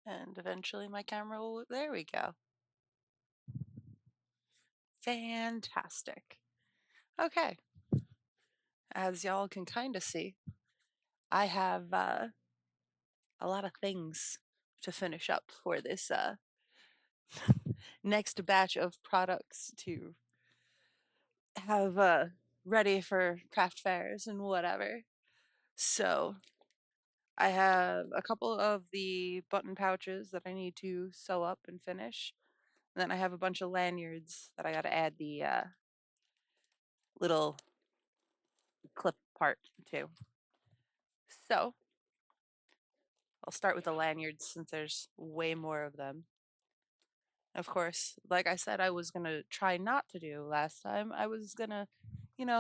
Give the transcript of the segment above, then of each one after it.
And eventually my camera will, there we go. Fantastic. Okay, as y'all can kind of see, I have a lot of things to finish up for this next batch of products to have ready for craft fairs and whatever. So I have a couple of the button pouches that I need to sew up and finish. And then I have a bunch of lanyards that I got to add the little clip part to. So I'll start with the lanyards since there's way more of them. Of course, like I said, I was going to try not to do last time. I was going to,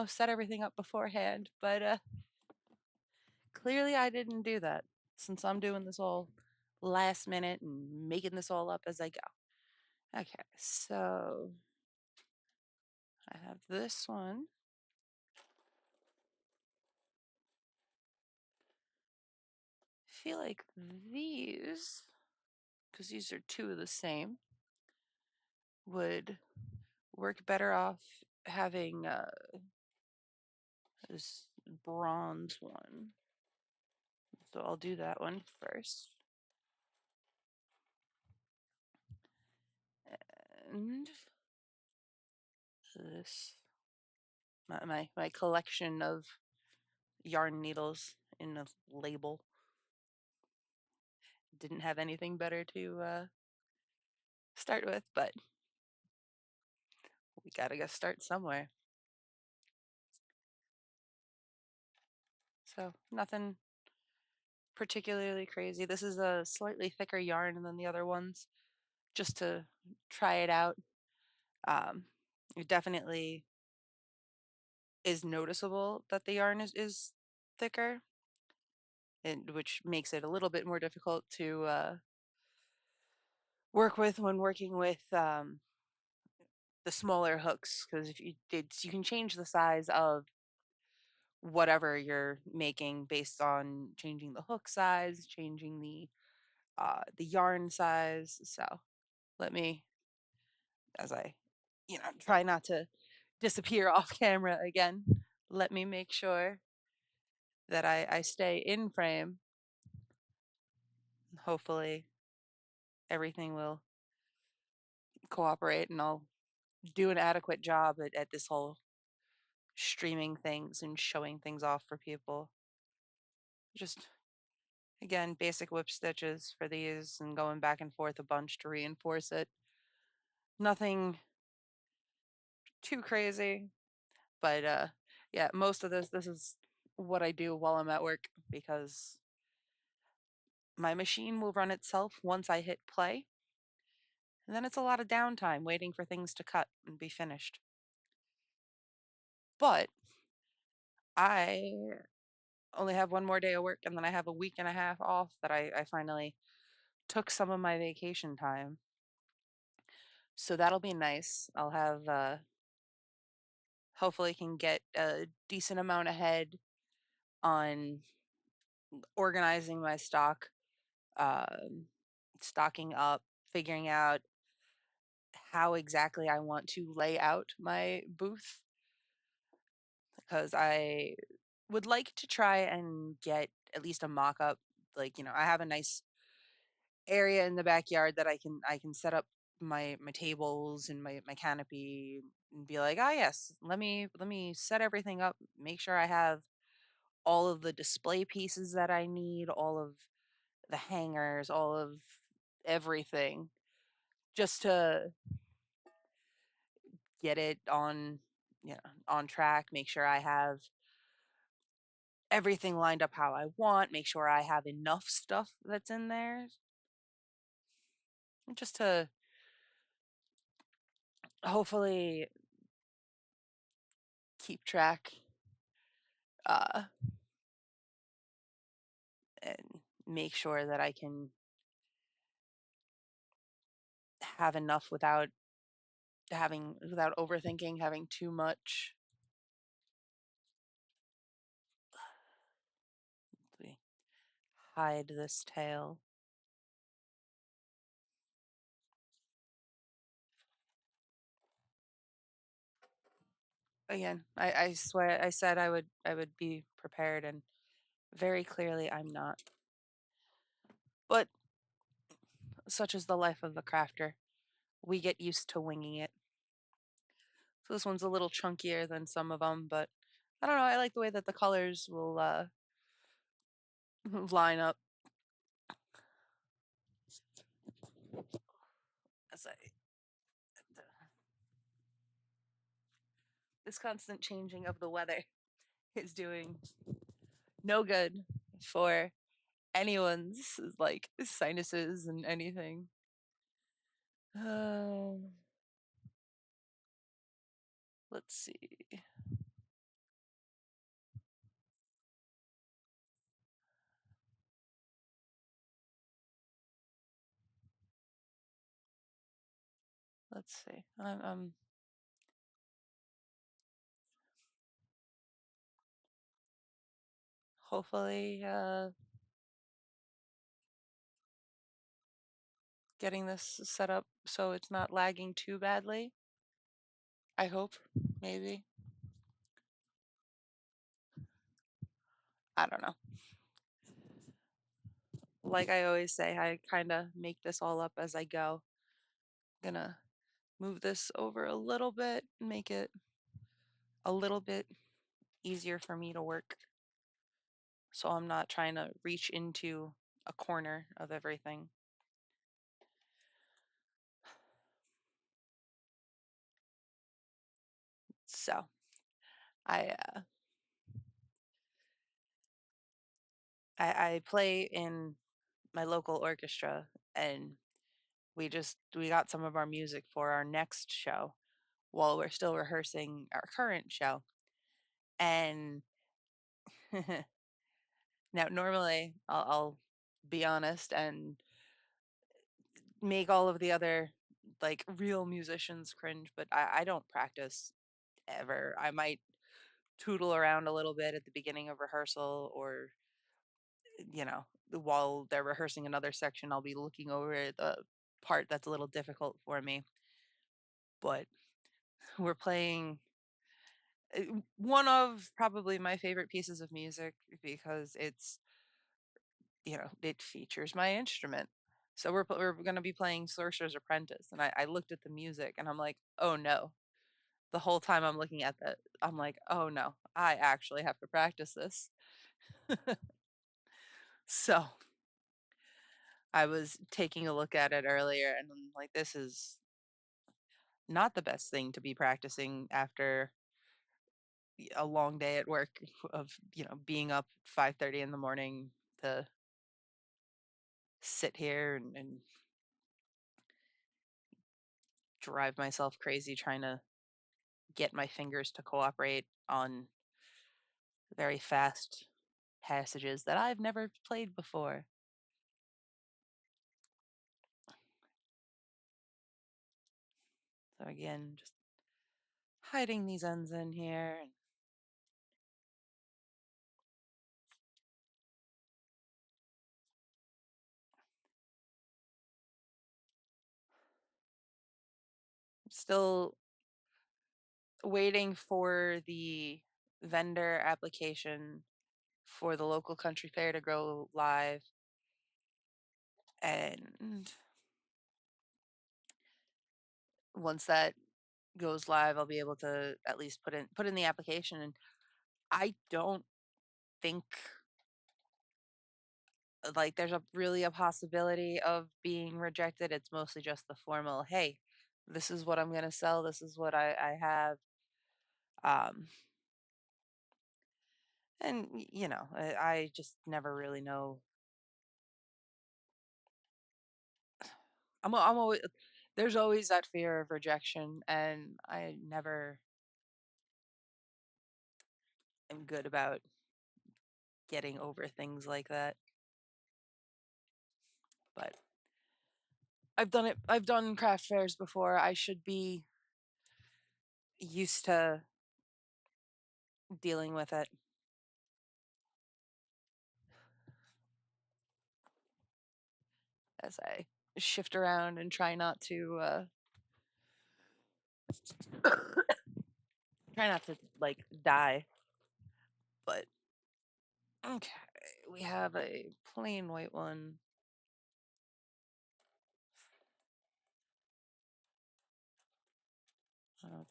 set everything up beforehand, but clearly I didn't do that since I'm doing this all last minute and making this all up as I go. Okay, so I have this one. I feel like these, because these are two of the same, would work better off having this bronze one. So I'll do that one first. And this, my collection of yarn needles in a label. Didn't have anything better to start with, but we gotta go start somewhere. So nothing particularly crazy. This is a slightly thicker yarn than the other ones, just to try it out. Um, it definitely is noticeable that the yarn is thicker, and which makes it a little bit more difficult to work with when working with the smaller hooks. Because if you did, you can change the size of whatever you're making based on changing the hook size, changing the yarn size. So let me, as I, try not to disappear off camera again, let me make sure that I stay in frame. Hopefully everything will cooperate and I'll do an adequate job at this whole streaming things and showing things off for people. Just again, basic whip stitches for these and going back and forth a bunch to reinforce it. Nothing too crazy, but yeah, most of this is what I do while I'm at work because my machine will run itself once I hit play. And then it's a lot of downtime waiting for things to cut and be finished. But I only have one more day of work and then I have a week and a half off that I finally took some of my vacation time. So that'll be nice. I'll have hopefully can get a decent amount ahead on organizing my stock, um, stocking up, figuring out how exactly I want to lay out my booth because I would like to try and get at least a mock-up. Like, I have a nice area in the backyard that I can set up my tables and my canopy and be like, "Ah, yes, let me set everything up, make sure I have all of the display pieces that I need, all of the hangers, all of everything, just to get it on, on track, make sure I have everything lined up how I want, make sure I have enough stuff that's in there, just to hopefully keep track uh, and make sure that I can have enough without overthinking, having too much. Let me hide this tail. Again, I swear I said I would be prepared, and very clearly I'm not. But such is the life of the crafter. We get used to winging it. So this one's a little chunkier than some of them, but I don't know. I like the way that the colors will line up as I this constant changing of the weather is doing no good for anyone's like sinuses and anything. Uh, let's see. Let's see. I'm hopefully getting this set up so it's not lagging too badly. I hope, maybe. I don't know. Like I always say, I kind of make this all up as I go. Gonna move this over a little bit, make it a little bit easier for me to work. So I'm not trying to reach into a corner of everything. So I uh, I play in my local orchestra, and we got some of our music for our next show while we're still rehearsing our current show. And now normally I'll be honest and make all of the other like real musicians cringe, but I don't practice ever. I might tootle around a little bit at the beginning of rehearsal, or while they're rehearsing another section, I'll be looking over the part that's a little difficult for me. But we're playing one of probably my favorite pieces of music because it features my instrument. So we're going to be playing Sorcerer's Apprentice, and I looked at the music and I'm like, oh no. The whole time I'm looking at that, I'm like, oh no, I actually have to practice this. So I was taking a look at it earlier, and I'm like, this is not the best thing to be practicing after a long day at work of being up 5:30 in the morning to sit here and drive myself crazy trying to get my fingers to cooperate on very fast passages that I've never played before. So again, just hiding these ends in here and still waiting for the vendor application for the local country fair to go live. And once that goes live, I'll be able to at least put in the application. And I don't think like there's a really a possibility of being rejected. It's mostly just the formal, hey, this is what I'm gonna sell, this is what I have. Um and I just never really know. I'm always There's always that fear of rejection, and I never am good about getting over things like that. But I've done craft fairs before. I should be used to dealing with it as I shift around and try not to Try not to like die, but okay. We have a plain white one.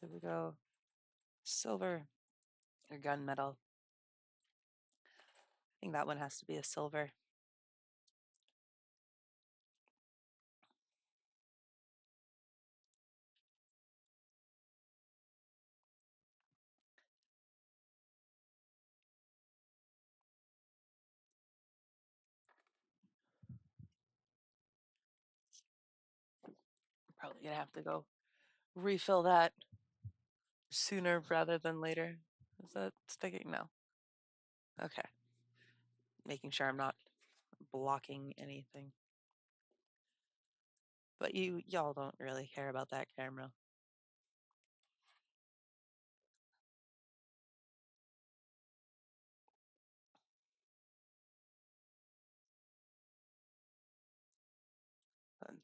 Did we go silver or gunmetal? I think that one has to be a silver. Probably gonna have to go refill that sooner rather than later. Is that sticking? No. Okay. Making sure I'm not blocking anything. But y'all don't really care about that camera. But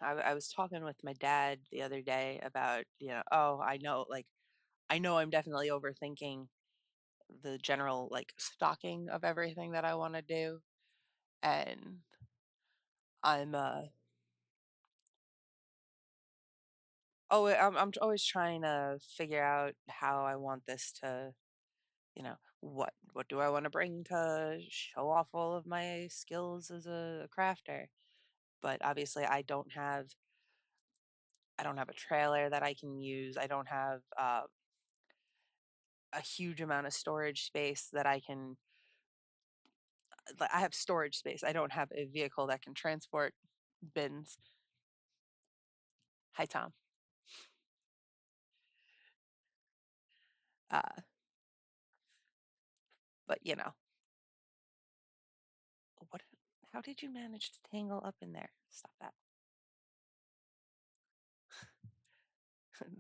I was talking with my dad the other day about, oh, I know I'm definitely overthinking the general like stocking of everything that I want to do. And I'm I'm always trying to figure out how I want this to, what do I want to bring to show off all of my skills as a crafter. But obviously I don't have a trailer that I can use. I don't have a huge amount of storage space that I have storage space. I don't have a vehicle that can transport bins. Hi, Tom. Uh, but what? How did you manage to tangle up in there? Stop that.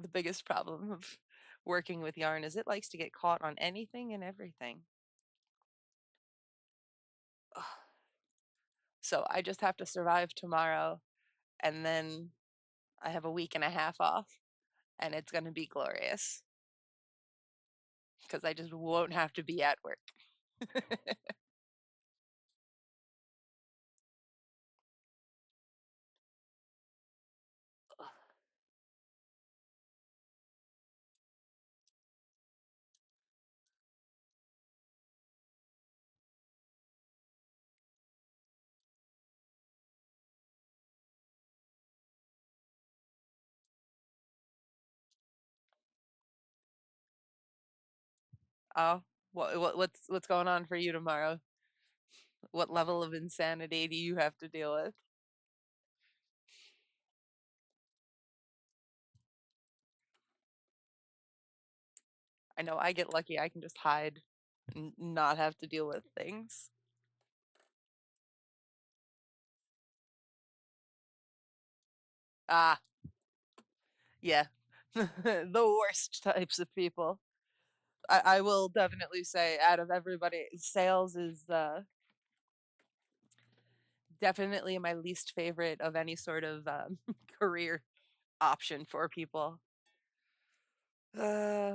The biggest problem of working with yarn is it likes to get caught on anything and everything. Ugh. So I just have to survive tomorrow, and then I have a week and a half off, and it's going to be glorious because I just won't have to be at work. Oh, what's going on for you tomorrow? What level of insanity do you have to deal with? I know I get lucky. I can just hide and not have to deal with things. Ah, yeah. The worst types of people. I will definitely say out of everybody, sales is definitely my least favorite of any sort of career option for people. Uh,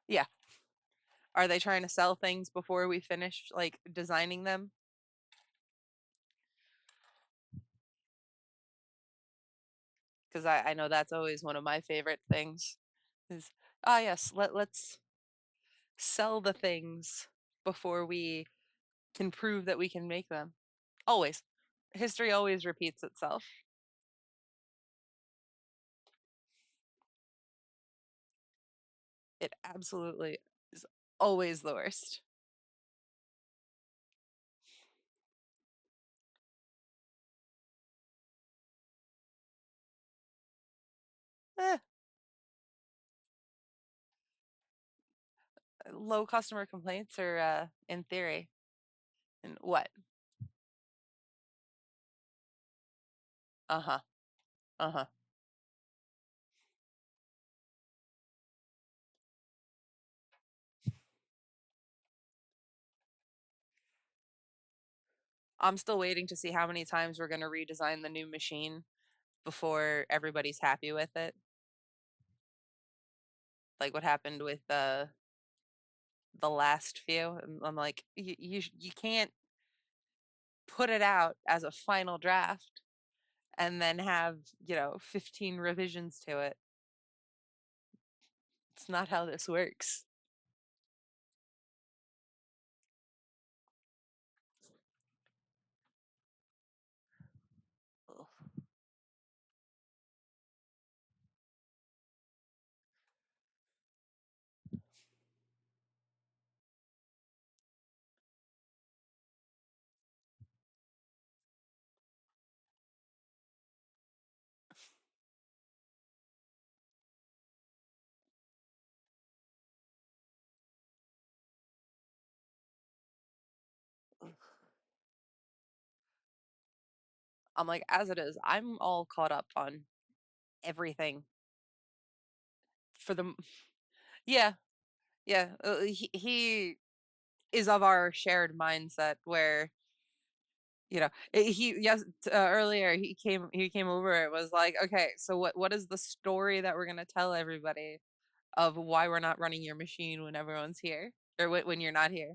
yeah. Are they trying to sell things before we finish like designing them? Because I know that's always one of my favorite things is, yes, let's sell the things before we can prove that we can make them. Always. History always repeats itself. It absolutely is always the worst. Eh, low customer complaints are in theory. And what? Uh-huh. Uh-huh. I'm still waiting to see how many times we're gonna redesign the new machine before everybody's happy with it. Like what happened with the last few. I'm like, you can't put it out as a final draft and then have, 15 revisions to it. It's not how this works. Ugh. I'm like, as it is, I'm all caught up on everything for the. Yeah, yeah. He is of our shared mindset where he yes earlier he came over. It was like, okay, so what is the story that we're gonna tell everybody of why we're not running your machine when everyone's here or when you're not here?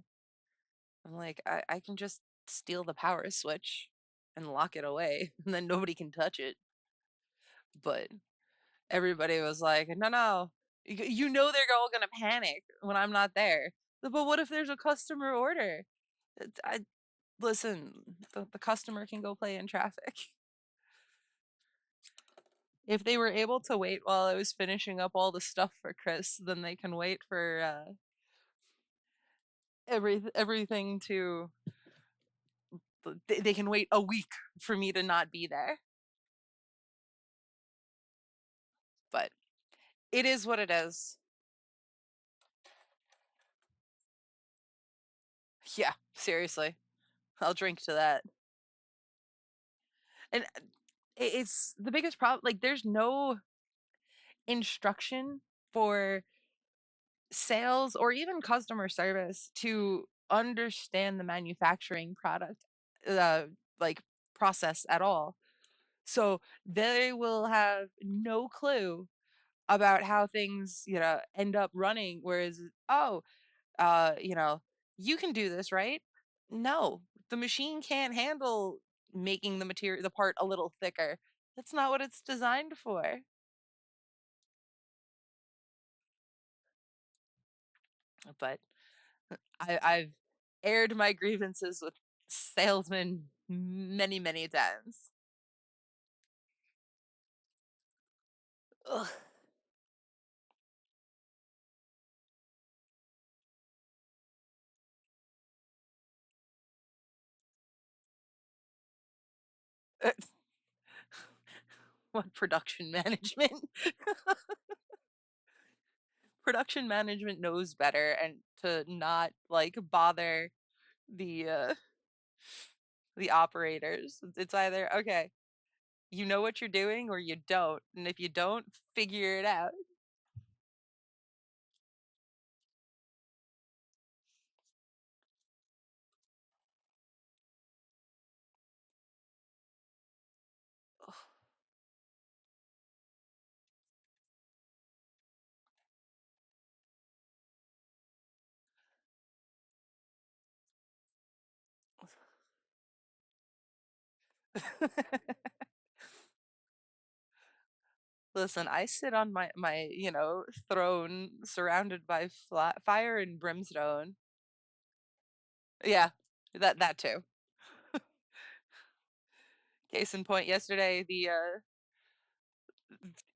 I'm like, I can just steal the power switch and lock it away, and then nobody can touch it. But everybody was like, no, no, they're all gonna panic when I'm not there. But what if there's a customer order? I listen. The customer can go play in traffic. If they were able to wait while I was finishing up all the stuff for Chris, then they can wait for everything to. They can wait a week for me to not be there. But it is what it is. Yeah, seriously, I'll drink to that. And it's the biggest problem. Like, there's no instruction for sales or even customer service to understand the manufacturing product, uh, like process at all. So they will have no clue about how things, end up running. Whereas, oh, you can do this, right? No, the machine can't handle making the part a little thicker. That's not what it's designed for. But I've aired my grievances with salesmen many, many times. Ugh. What production management? Production management knows better and to not like bother the operators. It's either okay, you know what you're doing or you don't. And if you don't, figure it out. Listen, I sit on my throne surrounded by fire and brimstone. Yeah, that too. Case in point, yesterday the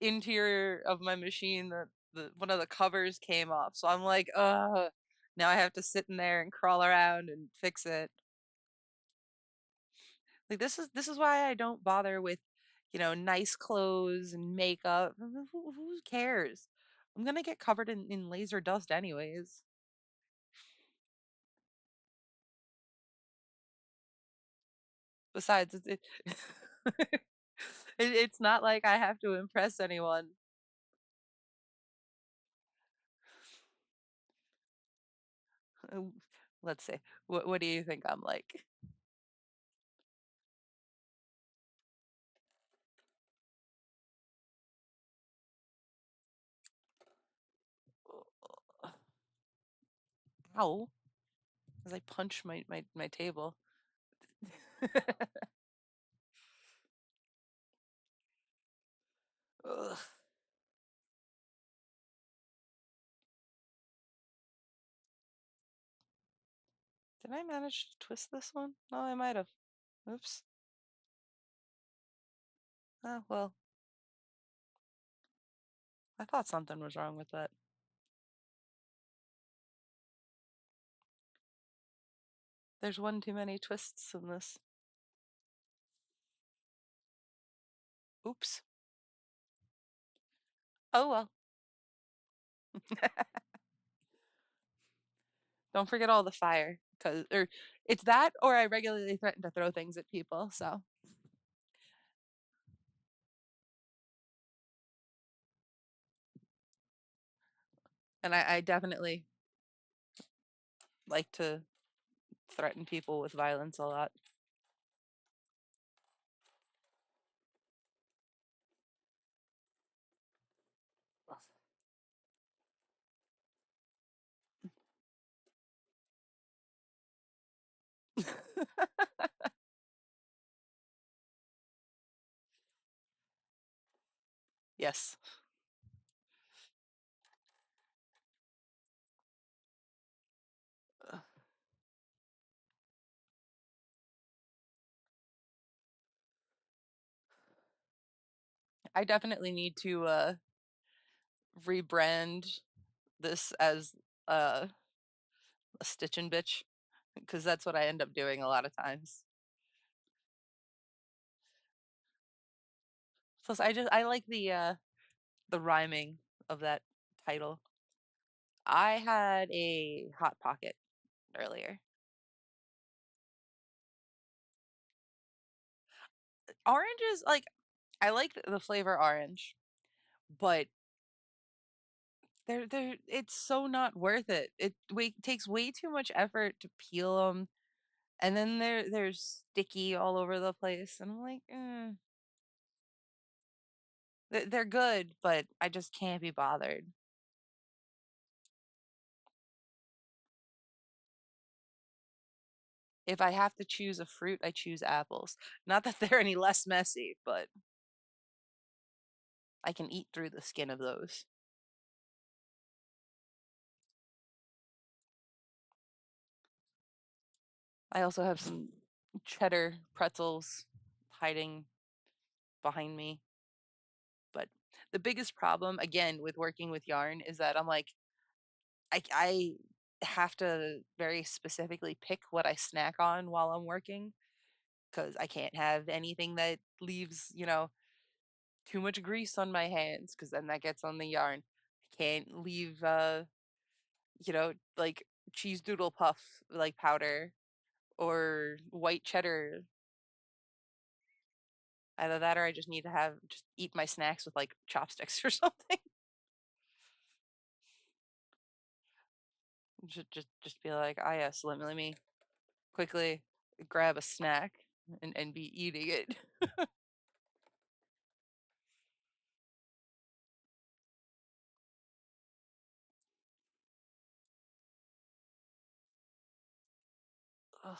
interior of my machine, the one of the covers came off. So I'm like, now I have to sit in there and crawl around and fix it. Like this is why I don't bother with, nice clothes and makeup. Who cares? I'm gonna get covered in laser dust anyways. Besides, it's not like I have to impress anyone. Uh, Let's see. What do you think I'm like? Ow. As I punch my table. Ugh. Did I manage to twist this one? No, I might have. Oops. Oh, well, I thought something was wrong with that. There's one too many twists in this. Oops. Oh well. Don't forget all the fire, cause or it's that, or I regularly threaten to throw things at people. So, and I definitely like to threaten people with violence a lot. Yes, I definitely need to rebrand this as uh, a stitchin' bitch because that's what I end up doing a lot of times. Plus, I like the rhyming of that title. I had a hot pocket earlier. Orange is like I like the flavor orange, but they're it's so not worth it. Takes way too much effort to peel them, and then they're sticky all over the place, and I'm like, they're good, but I just can't be bothered. If I have to choose a fruit, I choose apples. Not that they're any less messy, but I can eat through the skin of those. I also have some cheddar pretzels hiding behind me. But the biggest problem, again, with working with yarn is that I'm like, I have to very specifically pick what I snack on while I'm working because I can't have anything that leaves, too much grease on my hands because then that gets on the yarn. I can't leave, like cheese doodle puff like powder or white cheddar. Either that or I just need to have just eat my snacks with like chopsticks or something. Just be like, ah yes, let me quickly grab a snack and be eating it. Ugh,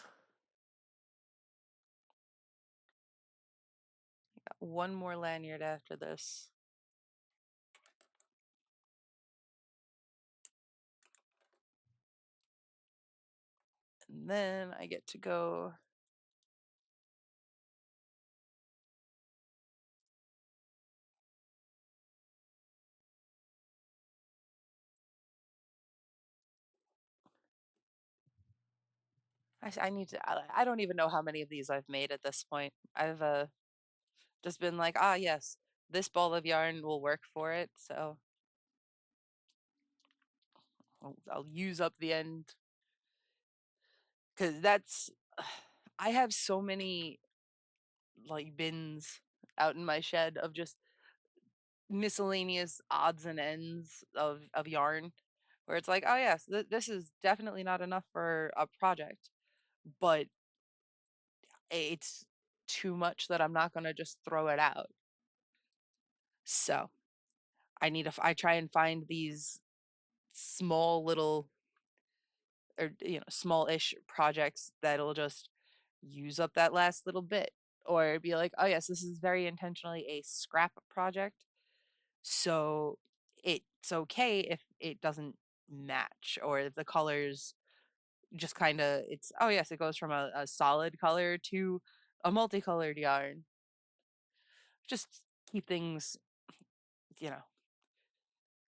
one more lanyard after this. And then I get to go. I need to. I don't even know how many of these I've made at this point. I've just been like, ah, yes, this ball of yarn will work for it. So I'll use up the end because that's. I have so many like bins out in my shed of just miscellaneous odds and ends of yarn where it's like, oh yes, this is definitely not enough for a project, but it's too much that I'm not going to just throw it out. So I try and find these small little or small-ish projects that'll just use up that last little bit, or be like, oh yes, this is very intentionally a scrap project, so it's okay if it doesn't match, or if the colors just kind of, it's, oh yes, it goes from a solid color to a multicolored yarn. Just keep things, you know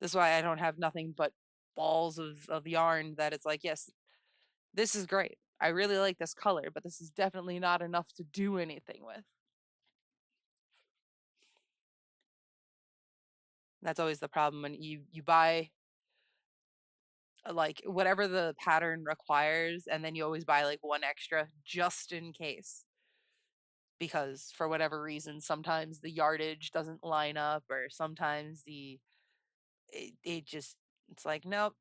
this is why I don't have nothing but balls of yarn, that it's like, yes, this is great, I really like this color, but this is definitely not enough to do anything with. That's always the problem when you buy, like, whatever the pattern requires, and then you always buy like one extra just in case, because for whatever reason sometimes the yardage doesn't line up, or sometimes it just, it's like, nope,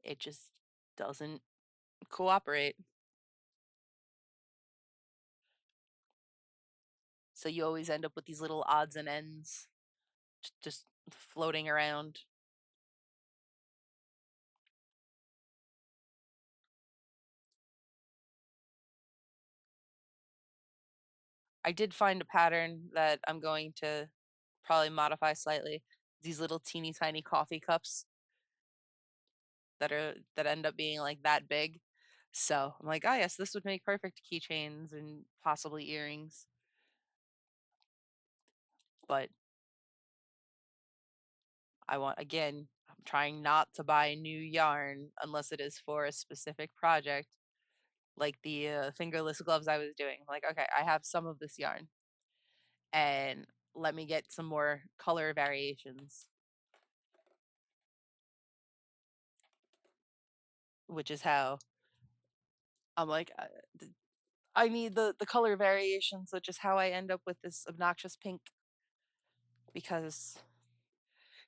it just doesn't cooperate. So you always end up with these little odds and ends just floating around. I did find a pattern that I'm going to probably modify slightly. These little teeny tiny coffee cups that end up being like that big. So I'm like, oh yes, this would make perfect keychains and possibly earrings. But I'm trying not to buy new yarn unless it is for a specific project, like the fingerless gloves I was doing. Like, okay, I have some of this yarn, and let me get some more color variations, which is how I'm like, I need the color variations, which is how I end up with this obnoxious pink, because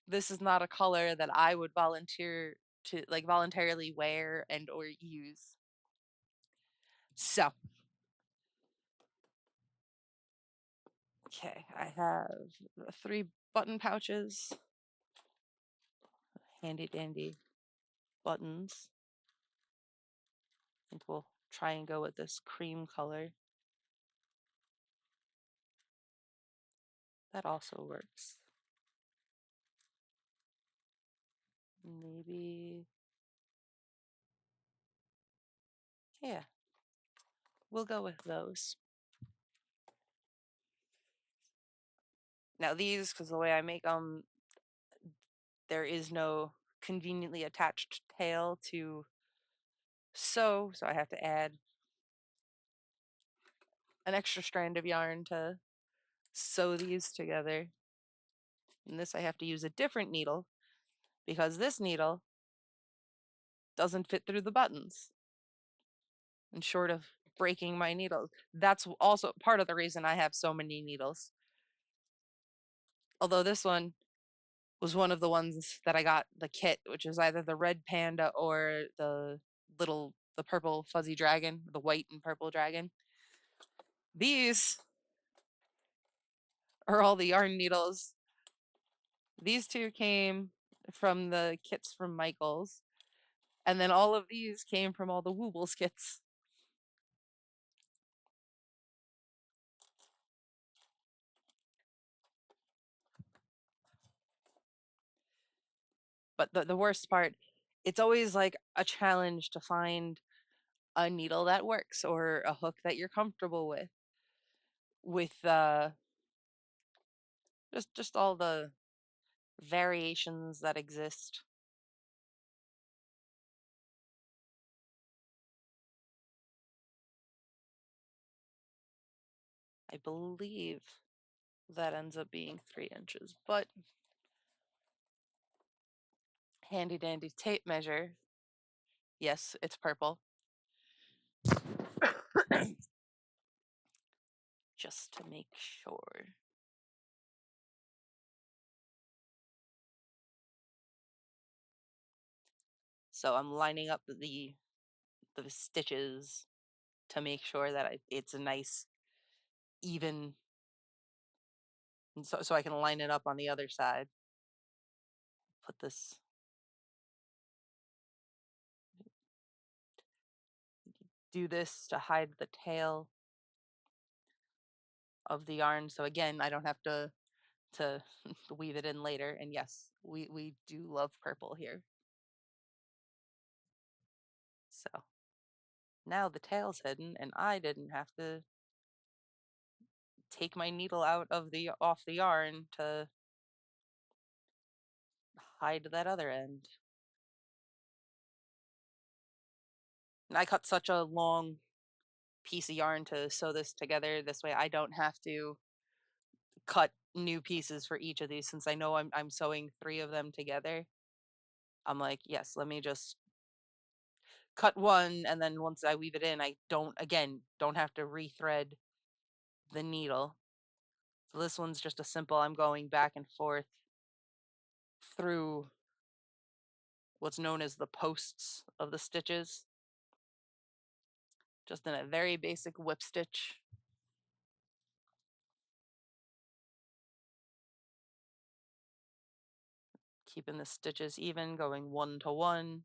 this is not a color that I would volunteer to, like, voluntarily wear and or use. So, okay, I have three button pouches, handy dandy buttons. I think we'll try and go with this cream color. That also works. Maybe, yeah, we'll go with those. Now these, because the way I make them, there is no conveniently attached tail to sew, so I have to add an extra strand of yarn to sew these together. And this I have to use a different needle, because this needle doesn't fit through the buttons. And short of breaking my needle, that's also part of the reason I have so many needles. Although this one was one of the ones that I got the kit, which is either the red panda or the purple fuzzy dragon, the white and purple dragon. These are all the yarn needles. These two came from the kits from Michaels, and then all of these came from all the Woobles kits. But the worst part, it's always like a challenge to find a needle that works, or a hook that you're comfortable with just all the variations that exist. I believe that ends up being 3 inches, but handy dandy tape measure. Yes, it's purple. Just to make sure. So I'm lining up the stitches to make sure that it's a nice even, and so I can line it up on the other side. Put this do this to hide the tail of the yarn. So again, I don't have to weave it in later. And yes, we do love purple here. So now the tail's hidden and I didn't have to take my needle out of the off the yarn to hide that other end. And I cut such a long piece of yarn to sew this together. This way I don't have to cut new pieces for each of these since I know I'm sewing 3 of them together. I'm like, yes, let me just cut one and then once I weave it in, I don't have to rethread the needle. So this one's just a simple I'm going back and forth through what's known as the posts of the stitches, just in a very basic whip stitch. Keeping the stitches even, going 1 to 1.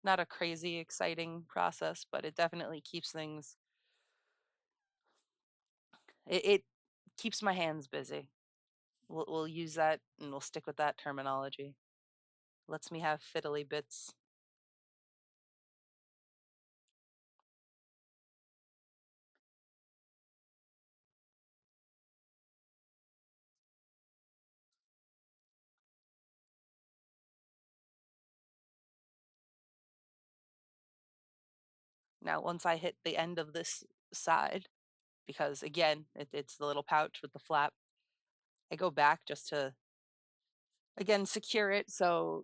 Not a crazy exciting process, but it definitely keeps things it keeps my hands busy. We'll use that and we'll stick with that terminology. Lets me have fiddly bits. Now, once I hit the end of this side, because again, it's the little pouch with the flap, I go back just to, again, secure it so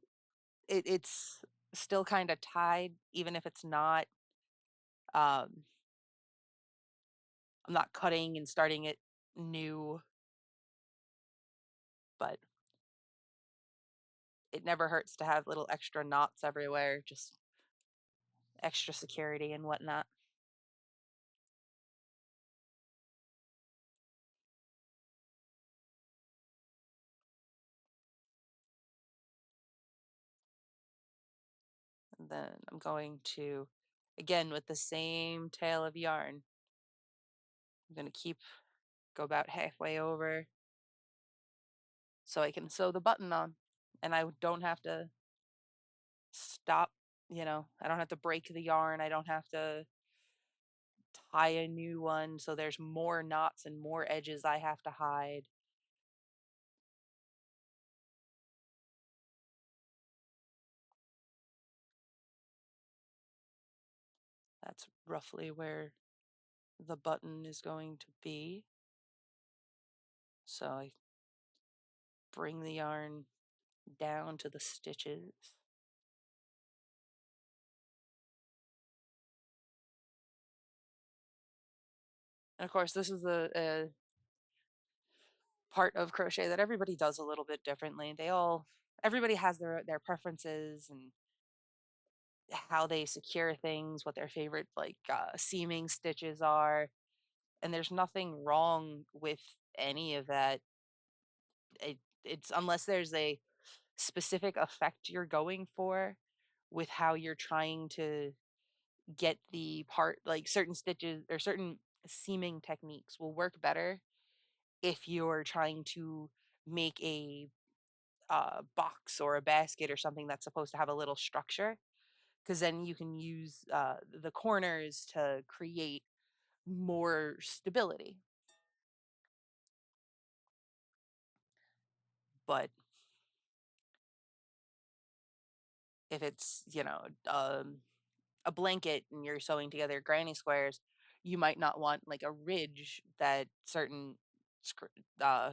it's still kind of tied, even if it's not, um, I'm not cutting and starting it new, but it never hurts to have little extra knots everywhere, just extra security and whatnot. And then I'm going to, again, with the same tail of yarn, I'm going to go about halfway over so I can sew the button on. And I don't have to stop, I don't have to break the yarn. I don't have to tie a new one. So there's more knots and more edges I have to hide. That's roughly where the button is going to be. So I bring the yarn down to the stitches. And of course, this is a part of crochet that everybody does a little bit differently. Everybody has their preferences and how they secure things, what their favorite seaming stitches are, and there's nothing wrong with any of that. It's unless there's a specific effect you're going for with how you're trying to get the part, like certain stitches or certain seaming techniques will work better if you're trying to make a box or a basket or something that's supposed to have a little structure, because then you can use the corners to create more stability. But if it's, a blanket and you're sewing together granny squares, you might not want like a ridge that certain uh,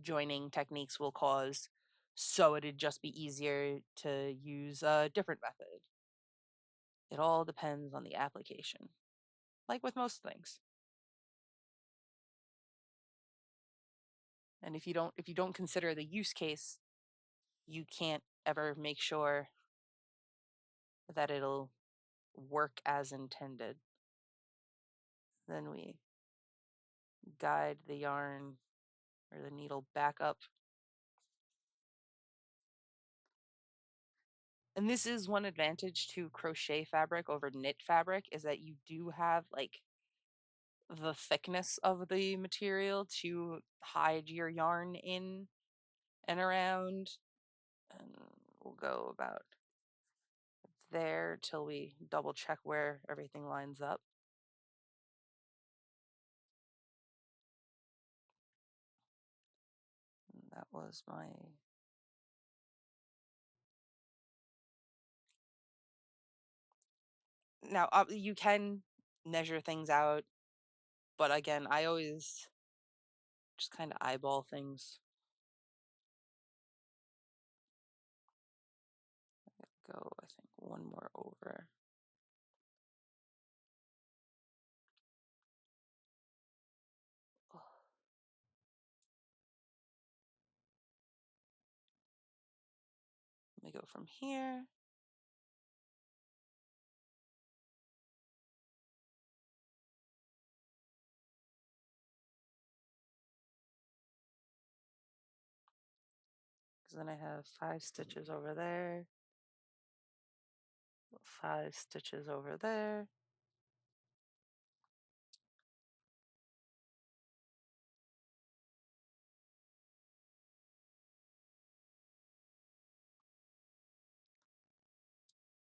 joining techniques will cause. So it'd just be easier to use a different method. It all depends on the application, like with most things. And if you don't consider the use case, you can't ever make sure that it'll work as intended. Then we guide the yarn or the needle back up. And this is one advantage to crochet fabric over knit fabric, is that you do have like the thickness of the material to hide your yarn in and around. And we'll go about there till we double check where everything lines up. And that was my now you can measure things out, but again, I always just kind of eyeball things. Go, I think, one more over. Let me go from here. Because then I have 5 stitches over there, 5 stitches over there.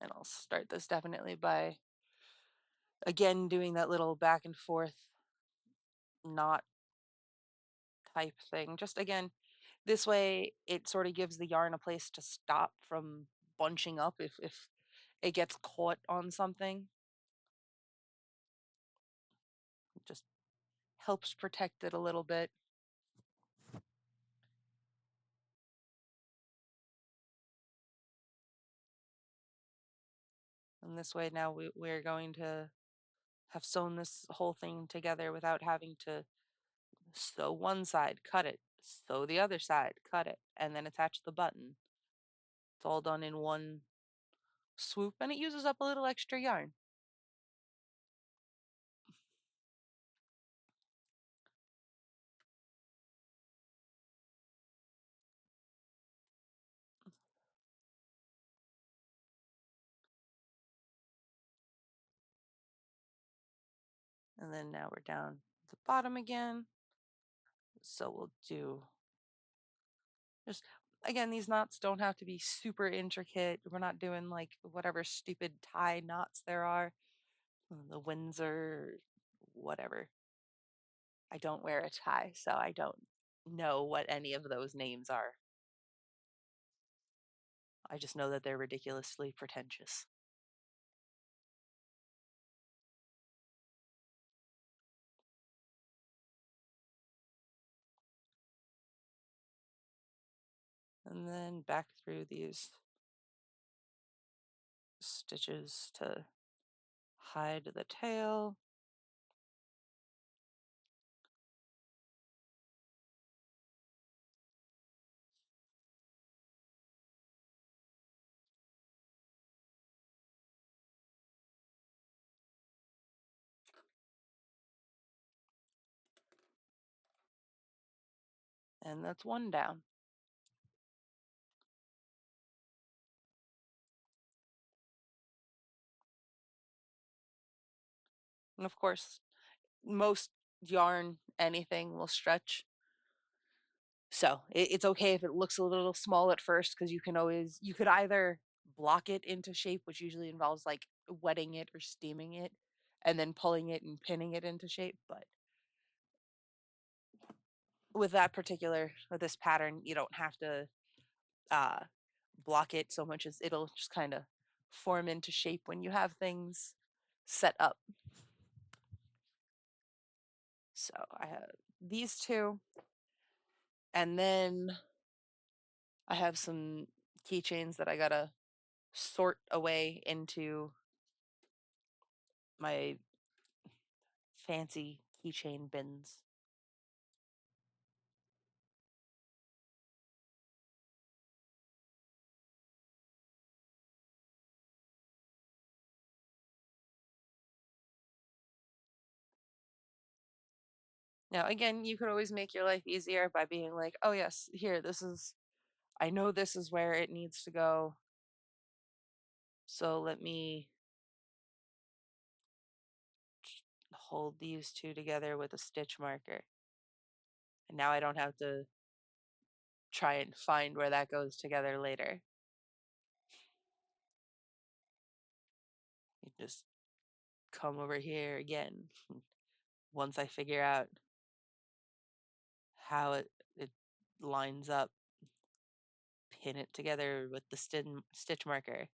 And I'll start this definitely by, again, doing that little back and forth knot type thing. Just again, this way it sort of gives the yarn a place to stop from bunching up if it gets caught on something. It just helps protect it a little bit. And this way now we're going to have sewn this whole thing together without having to sew one side, cut it, sew the other side, cut it, and then attach the button. It's all done in one swoop, and it uses up a little extra yarn. And then now we're down at the bottom again. So we'll do just, again, these knots don't have to be super intricate. We're not doing like whatever stupid tie knots there are, the Windsor, whatever. I don't wear a tie, so I don't know what any of those names are. I just know that they're ridiculously pretentious. And then back through these stitches to hide the tail. And that's one down. And of course, most yarn, anything will stretch. So it's okay if it looks a little small at first, because you could either block it into shape, which usually involves like wetting it or steaming it, and then pulling it and pinning it into shape. But with this pattern, you don't have to uh, block it so much as it'll just kind of form into shape when you have things set up. So I have these two, and then I have some keychains that I gotta sort away into my fancy keychain bins. Now, again, you could always make your life easier by being like, oh, yes, here, I know this is where it needs to go. So let me hold these two together with a stitch marker. And now I don't have to try and find where that goes together later. You just come over here again. Once I figure out how it lines up, pin it together with the stitch marker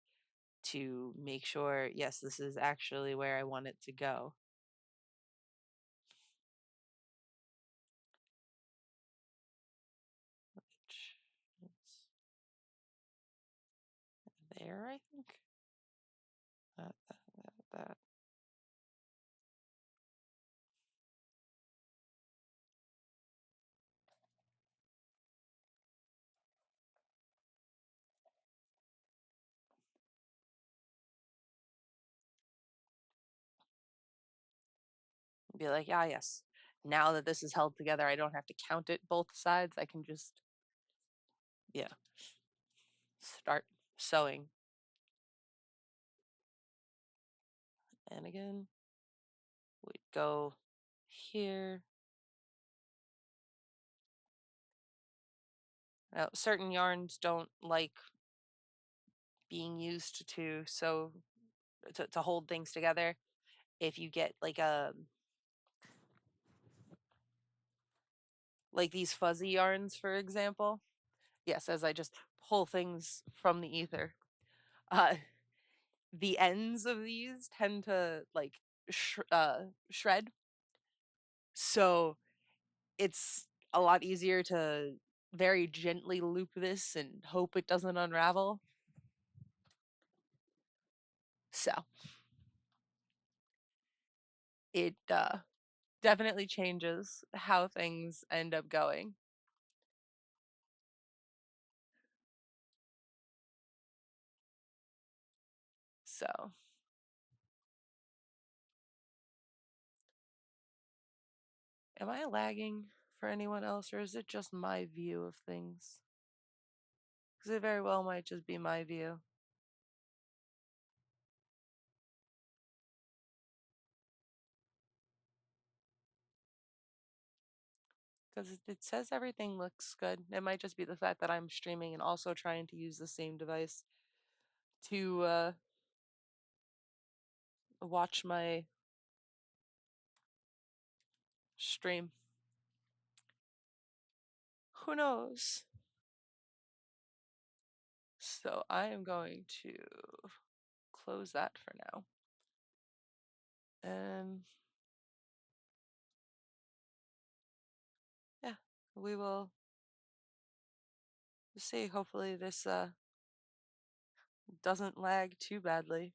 to make sure, yes, this is actually where I want it to go. Which is there, I think. That. Be like, ah, yes. Now that this is held together, I don't have to count it both sides. I can just, yeah, start sewing. And again, we go here. Now, certain yarns don't like being used to sew to hold things together. If you get like these fuzzy yarns, for example, yes, as I just pull things from the ether, uh, the ends of these tend to like shred. So it's a lot easier to very gently loop this and hope it doesn't unravel. So it definitely changes how things end up going. So, am I lagging for anyone else, or is it just my view of things? Because it very well might just be my view. Because it says everything looks good. It might just be the fact that I'm streaming and also trying to use the same device to watch my stream. Who knows? So I am going to close that for now. And yeah, we will see. Hopefully this doesn't lag too badly.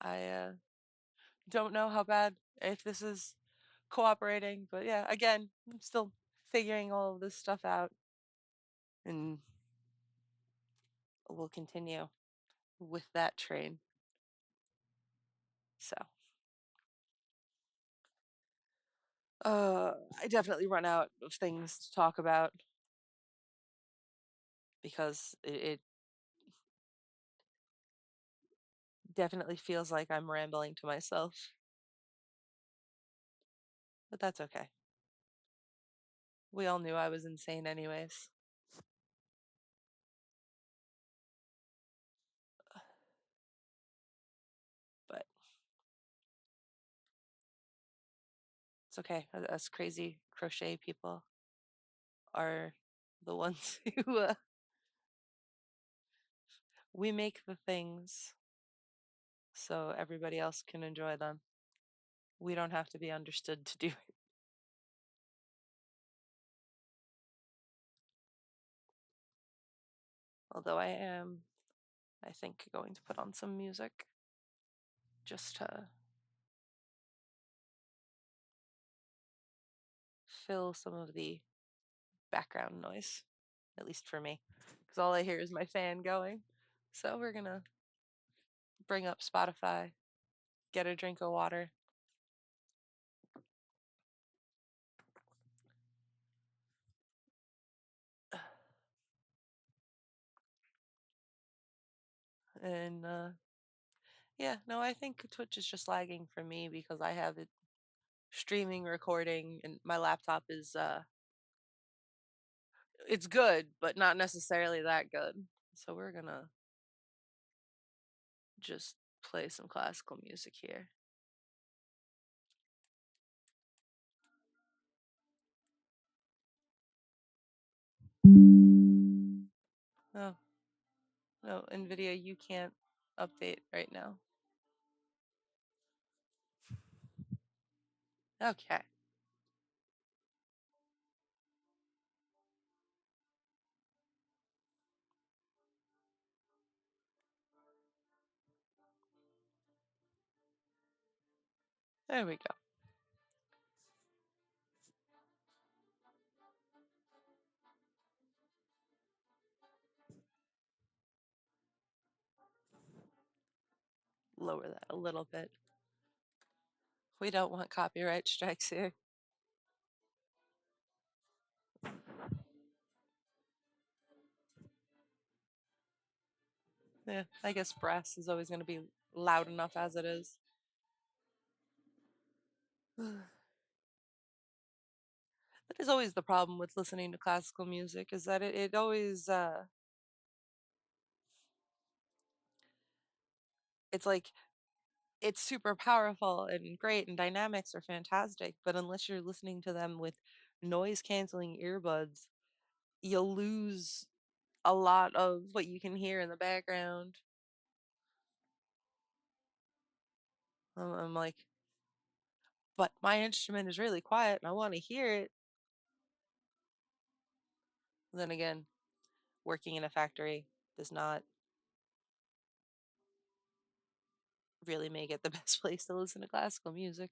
I don't know how bad if this is cooperating, but yeah, again, I'm still figuring all of this stuff out, and we'll continue with that train. So, I definitely run out of things to talk about because it definitely feels like I'm rambling to myself, but that's okay. We all knew I was insane anyways. But it's okay. Us crazy crochet people are the ones who we make the things so everybody else can enjoy them. We don't have to be understood to do it. Although I am, I think, going to put on some music just to fill some of the background noise, at least for me, because all I hear is my fan going. So we're gonna bring up Spotify, get a drink of water. And yeah, no, I think Twitch is just lagging for me because I have it streaming, recording, and my laptop is it's good, but not necessarily that good. So we're gonna just play some classical music here. Oh, no, NVIDIA, you can't update right now. Okay. There we go. Lower that a little bit. We don't want copyright strikes here. Yeah, I guess brass is always going to be loud enough as it is. That is always the problem with listening to classical music, is that it always it's like it's super powerful and great and dynamics are fantastic, but unless you're listening to them with noise canceling earbuds, you'll lose a lot of what you can hear in the background. I'm like, but my instrument is really quiet and I want to hear it. Then again, working in a factory does not really make it the best place to listen to classical music.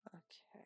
Okay.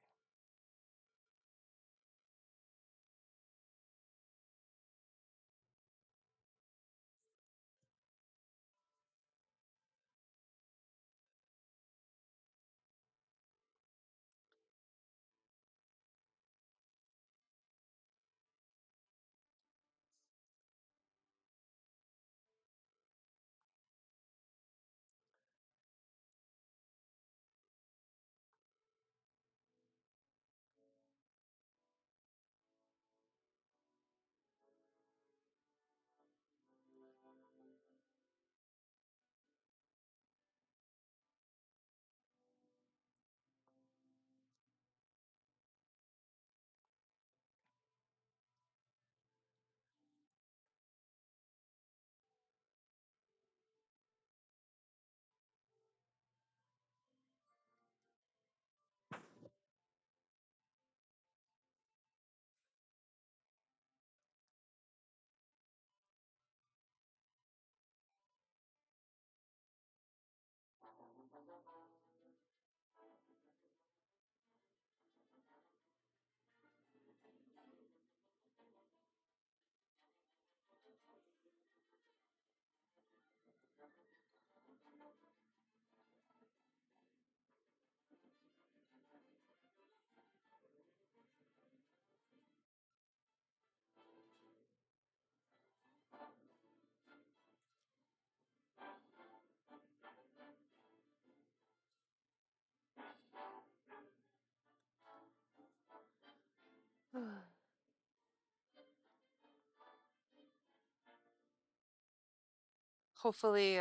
Hopefully,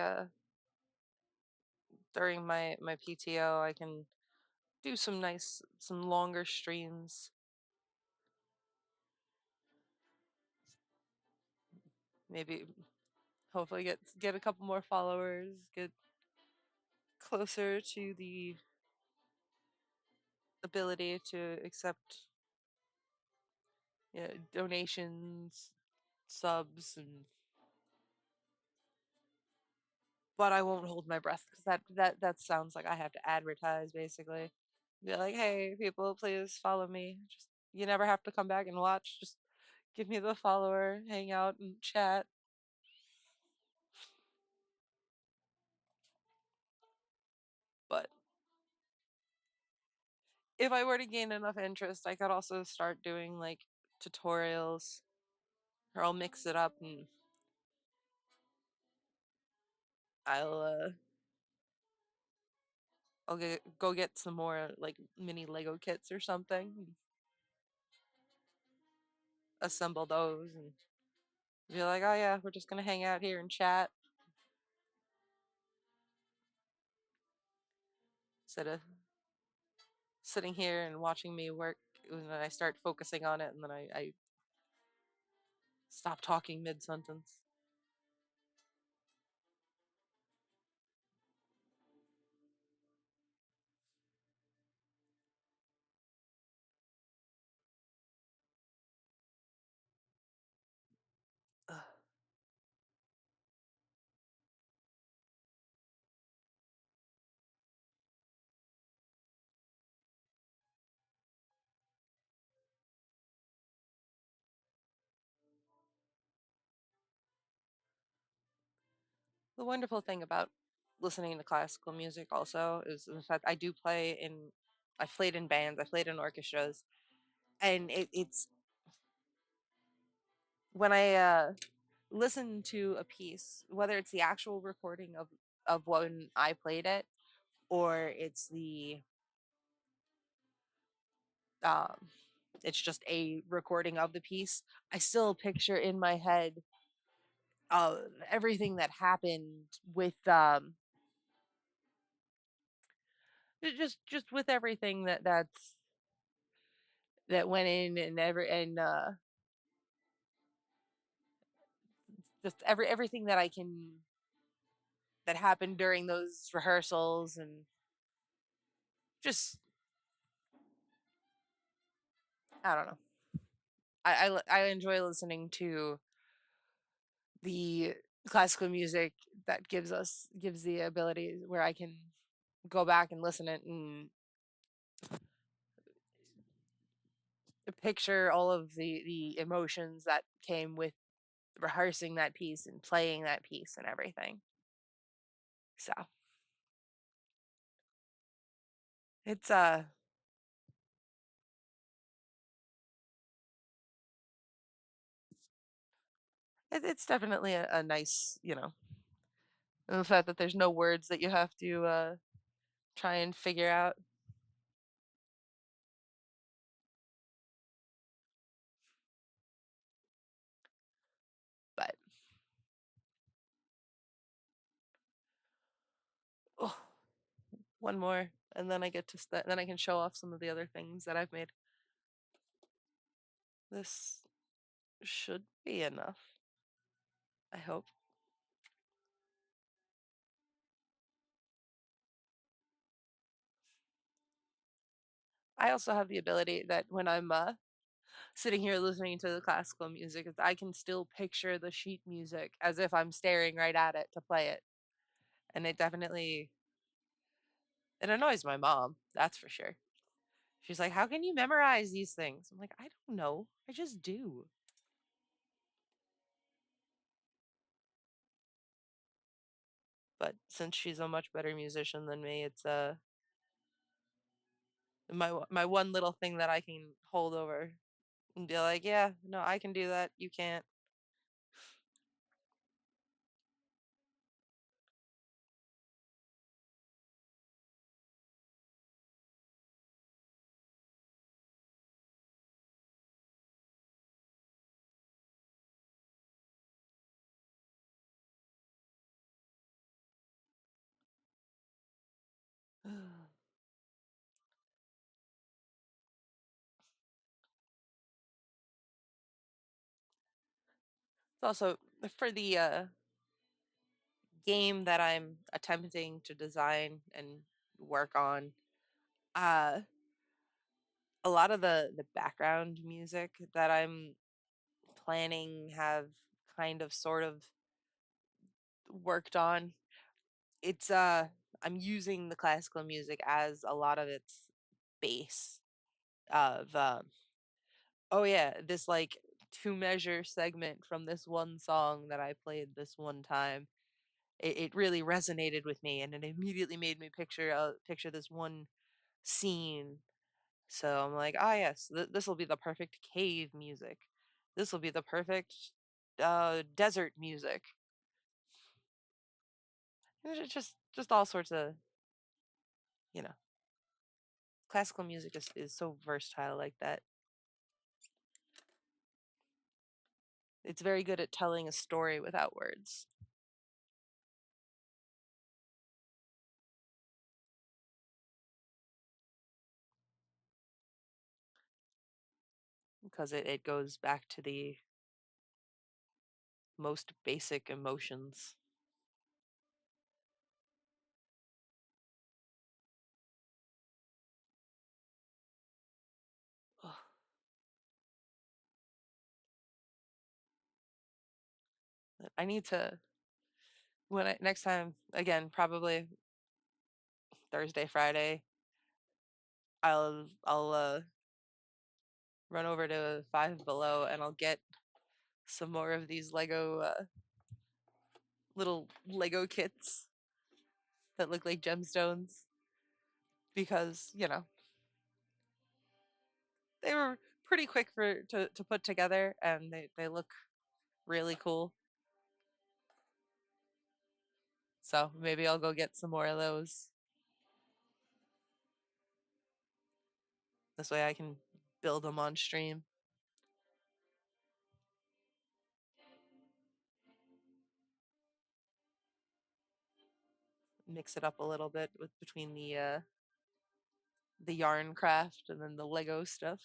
during my PTO, I can do some longer streams. Maybe, hopefully, get a couple more followers, get closer to the ability to accept, donations, subs, and but I won't hold my breath because that sounds like I have to advertise basically. Be like, hey, people, please follow me. Just you never have to come back and watch. Just give me the follower, hang out and chat. But if I were to gain enough interest, I could also start doing like tutorials, or I'll mix it up and I'll uh go get some more like mini Lego kits or something, and assemble those and be like, oh yeah, we're just gonna hang out here and chat instead of sitting here and watching me work. And then I start focusing on it, and then I stop talking mid sentence. The wonderful thing about listening to classical music also is the fact I do play in, I've played in bands, I've played in orchestras, and it's when I listen to a piece, whether it's the actual recording of when I played it, or um, it's just a recording of the piece, I still picture in my head uh, everything that happened with just with everything that went in and just everything that I can that happened during those rehearsals and just I don't know. I enjoy listening to the classical music that gives the ability where I can go back and listen it and picture all of the emotions that came with rehearsing that piece and playing that piece and everything. So it's it's definitely a nice, and the fact that there's no words that you have to try and figure out. But oh, one more, and then I get to then I can show off some of the other things that I've made. This should be enough, I hope. I also have the ability that when I'm sitting here listening to the classical music, is I can still picture the sheet music as if I'm staring right at it to play it, and it annoys my mom. That's for sure. She's like, "How can you memorize these things?" I'm like, "I don't know. I just do." But since she's a much better musician than me, it's my one little thing that I can hold over and be like, "Yeah, no, I can do that. You can't." It's also for the game that I'm attempting to design and work on. Uh, a lot of the background music that I'm planning have kind of sort of worked on. it's I'm using the classical music as a lot of its base of oh yeah, this like two measure segment from this one song that I played this one time. It really resonated with me, and it immediately made me picture this one scene. So I'm like, ah, yes, this will be the perfect cave music. This will be the perfect desert music. Just all sorts of, you know, classical music is so versatile like that. It's very good at telling a story without words because it goes back to the most basic emotions. Ugh. I need to next time again, probably Thursday, Friday. I'll run over to Five Below and I'll get some more of these Lego little Lego kits that look like gemstones because they were pretty quick to put together and they look really cool. So maybe I'll go get some more of those. This way I can build them on stream. Mix it up a little bit with between the yarn craft and then the Lego stuff.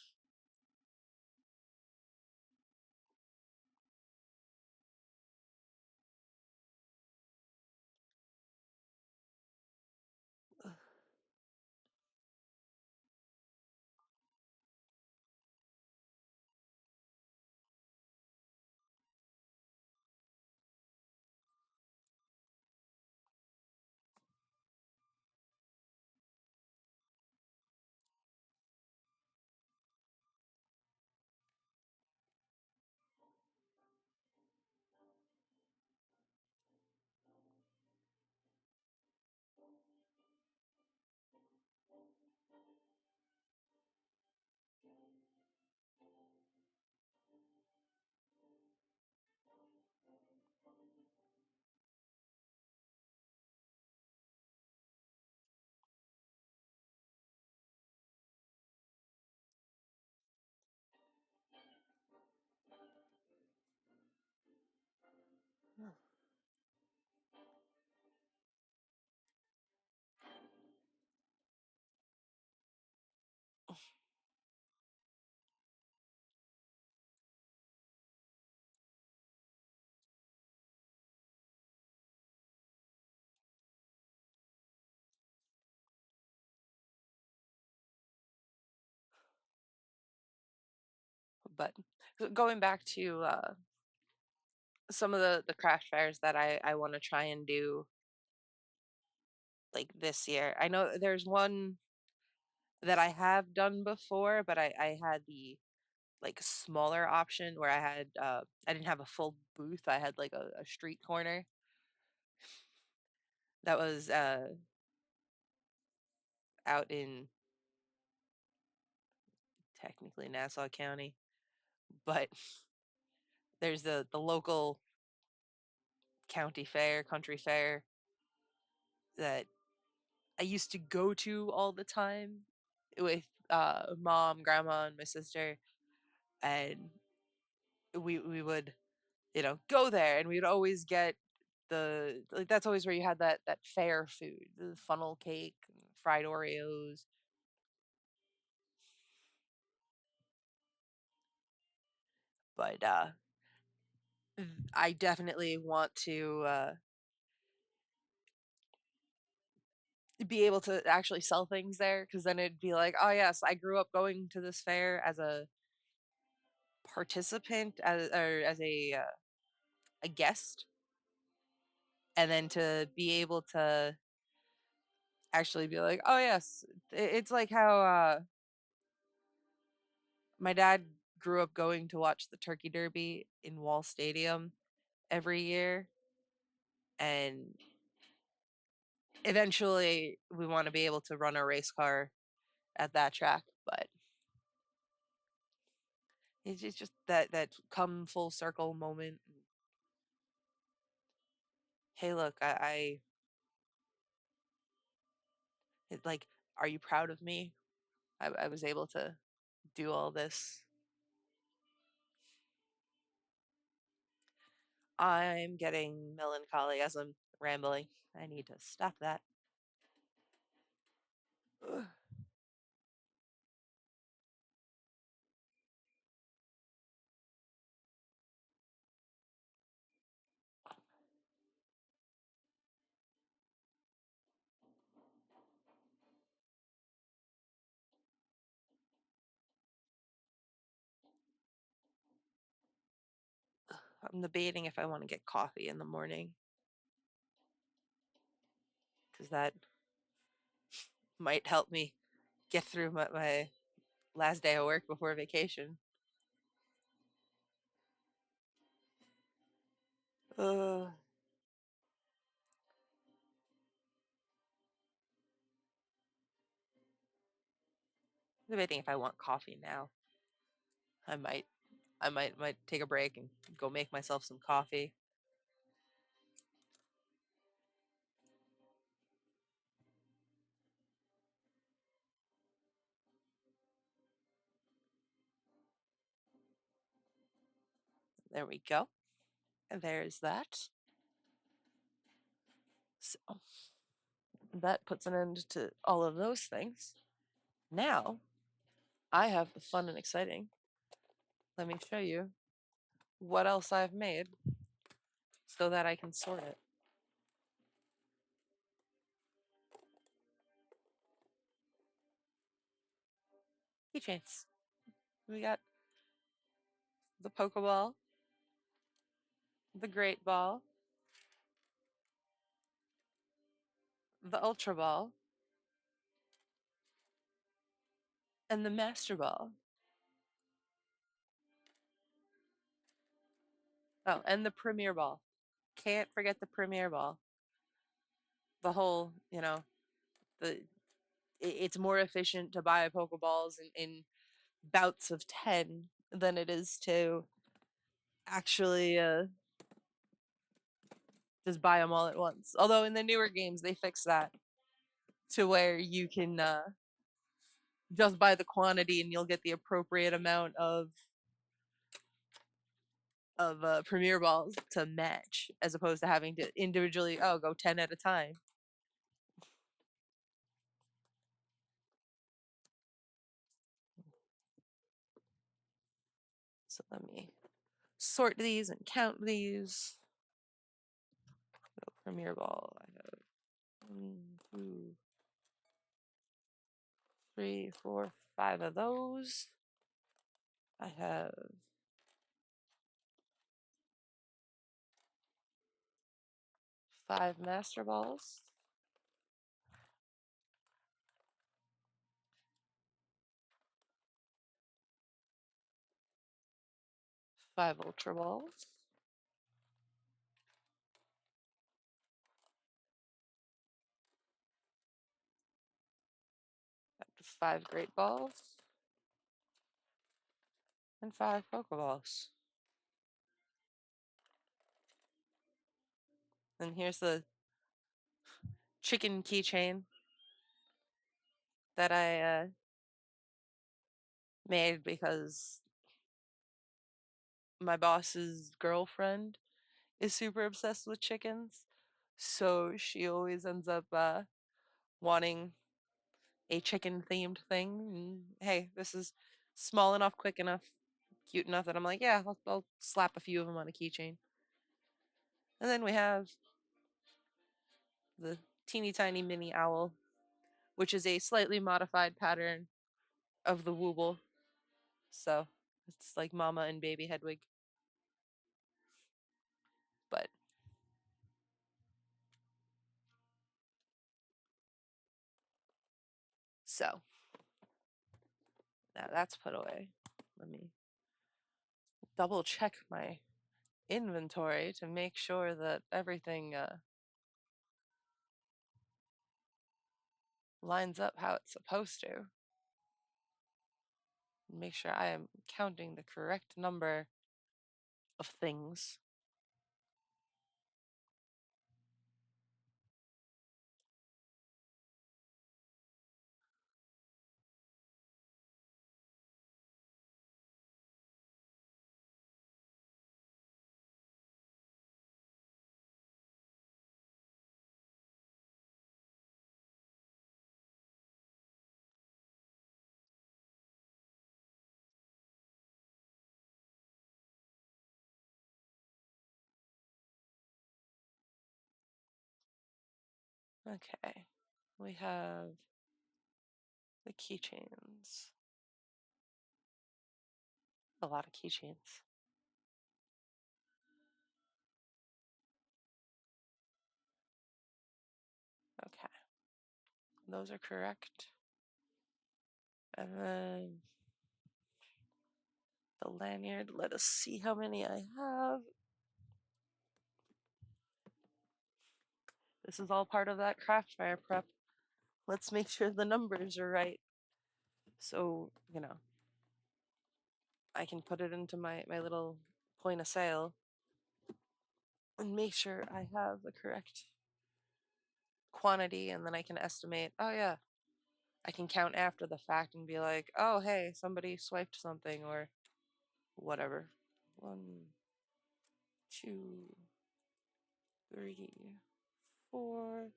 But going back to some of the craft fairs that I want to try and do like this year. I know there's one that I have done before, but I had the like smaller option where I didn't have a full booth. I had like a street corner that was out in technically Nassau County, but there's the local county fair, country fair that I used to go to all the time with mom, grandma, and my sister, and we would go there, and we'd always get the like that's always where you had that fair food, the funnel cake, and fried Oreos. But I definitely want to be able to actually sell things there because then it'd be like, oh yes, I grew up going to this fair as a participant, as or as a guest, and then to be able to actually be like, oh yes, it's like how my dad grew up going to watch the Turkey Derby in Wall Stadium every year, and eventually we want to be able to run a race car at that track, but it's just that come full circle moment. Hey, look, like, are you proud of me? I was able to do all this. I'm getting melancholy as I'm rambling. I need to stop that. Ugh. I'm debating if I want to get coffee in the morning because that might help me get through my last day of work before vacation. Uh, debating if I want coffee now. I might, I might take a break and go make myself some coffee. There we go. And there's that. So that puts an end to all of those things. Now I have the fun and exciting. Let me show you what else I've made so that I can sort it. Keychains. We got the Pokeball, the Great Ball, the Ultra Ball, and the Master Ball. Oh, and the Premier Ball. Can't forget the Premier Ball. The whole, the it's more efficient to buy Pokeballs in bouts of 10 than it is to actually just buy them all at once. Although in the newer games they fix that to where you can just buy the quantity and you'll get the appropriate amount of Premier Balls to match, as opposed to having to individually go 10 at a time. So let me sort these and count these. Premier Ball. I have 1, 2, 3, 4, 5 of those. I have 5 Master Balls. 5 Ultra Balls. 5 Great Balls. And 5 Pokeballs. And here's the chicken keychain that I made because my boss's girlfriend is super obsessed with chickens. So she always ends up wanting a chicken themed thing. And hey, this is small enough, quick enough, cute enough that I'm like, yeah, I'll slap a few of them on a keychain. And then we have the teeny tiny mini owl, which is a slightly modified pattern of the Wooble. So it's like Mama and Baby Hedwig. But So now that's put away. Let me double check my inventory to make sure that everything lines up how it's supposed to. Make sure I am counting the correct number of things. Okay, we have the keychains. A lot of keychains. Okay, those are correct. And then the lanyard, let us see how many I have. This is all part of that craft fair prep. Let's make sure the numbers are right. So, I can put it into my little point of sale and make sure I have the correct quantity, and then I can estimate, oh yeah, I can count after the fact and be like, oh hey, somebody swiped something or whatever. 1, 2, 3, 4,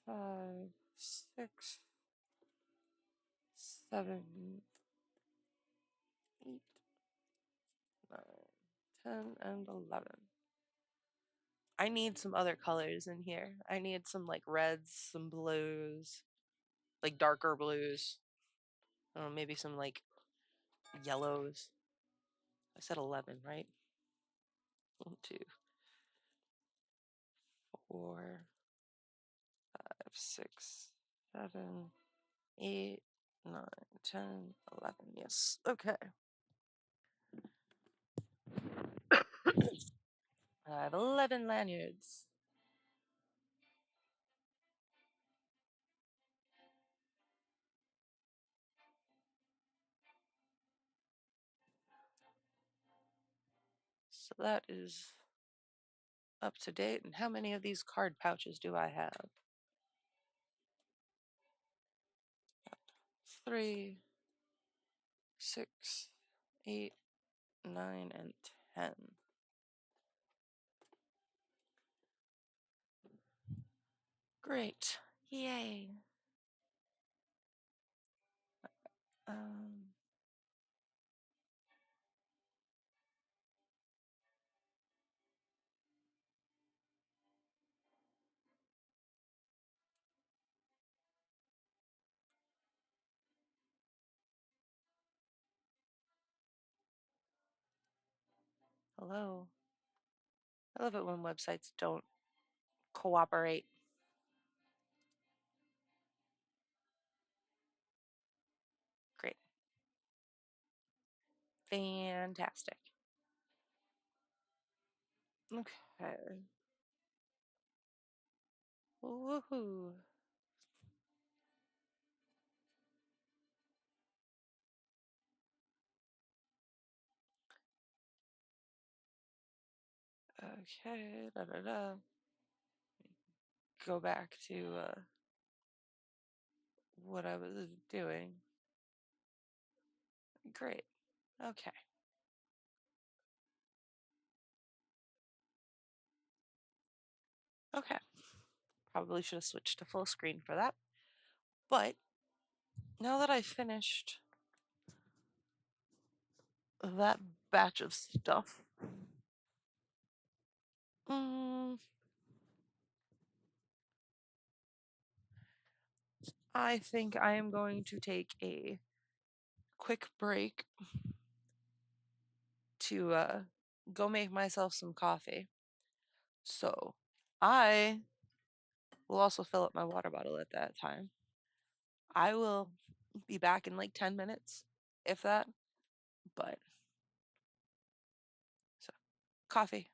5, 6, 7, 8, 9, 10, and 11. I need some other colors in here. I need some like reds, some blues, like darker blues. I don't know, maybe some like yellows. I said 11, right? 1, 2, 4, 5, 6, 7, 8, 9, 10, 11. Yes. Okay. I have 11 lanyards. So that is up to date. And how many of these card pouches do I have? 3, 6, 8, 9, and 10. Great. Yay. Um, Hello. I love it when websites don't cooperate. Great. Fantastic. Okay. Woohoo. Okay. Da da da. Go back to what I was doing. Great. Okay. Okay. Probably should have switched to full screen for that. But now that I finished that batch of stuff, mm, I think I am going to take a quick break to go make myself some coffee. So I will also fill up my water bottle at that time. I will be back in like 10 minutes, if that. But so, coffee.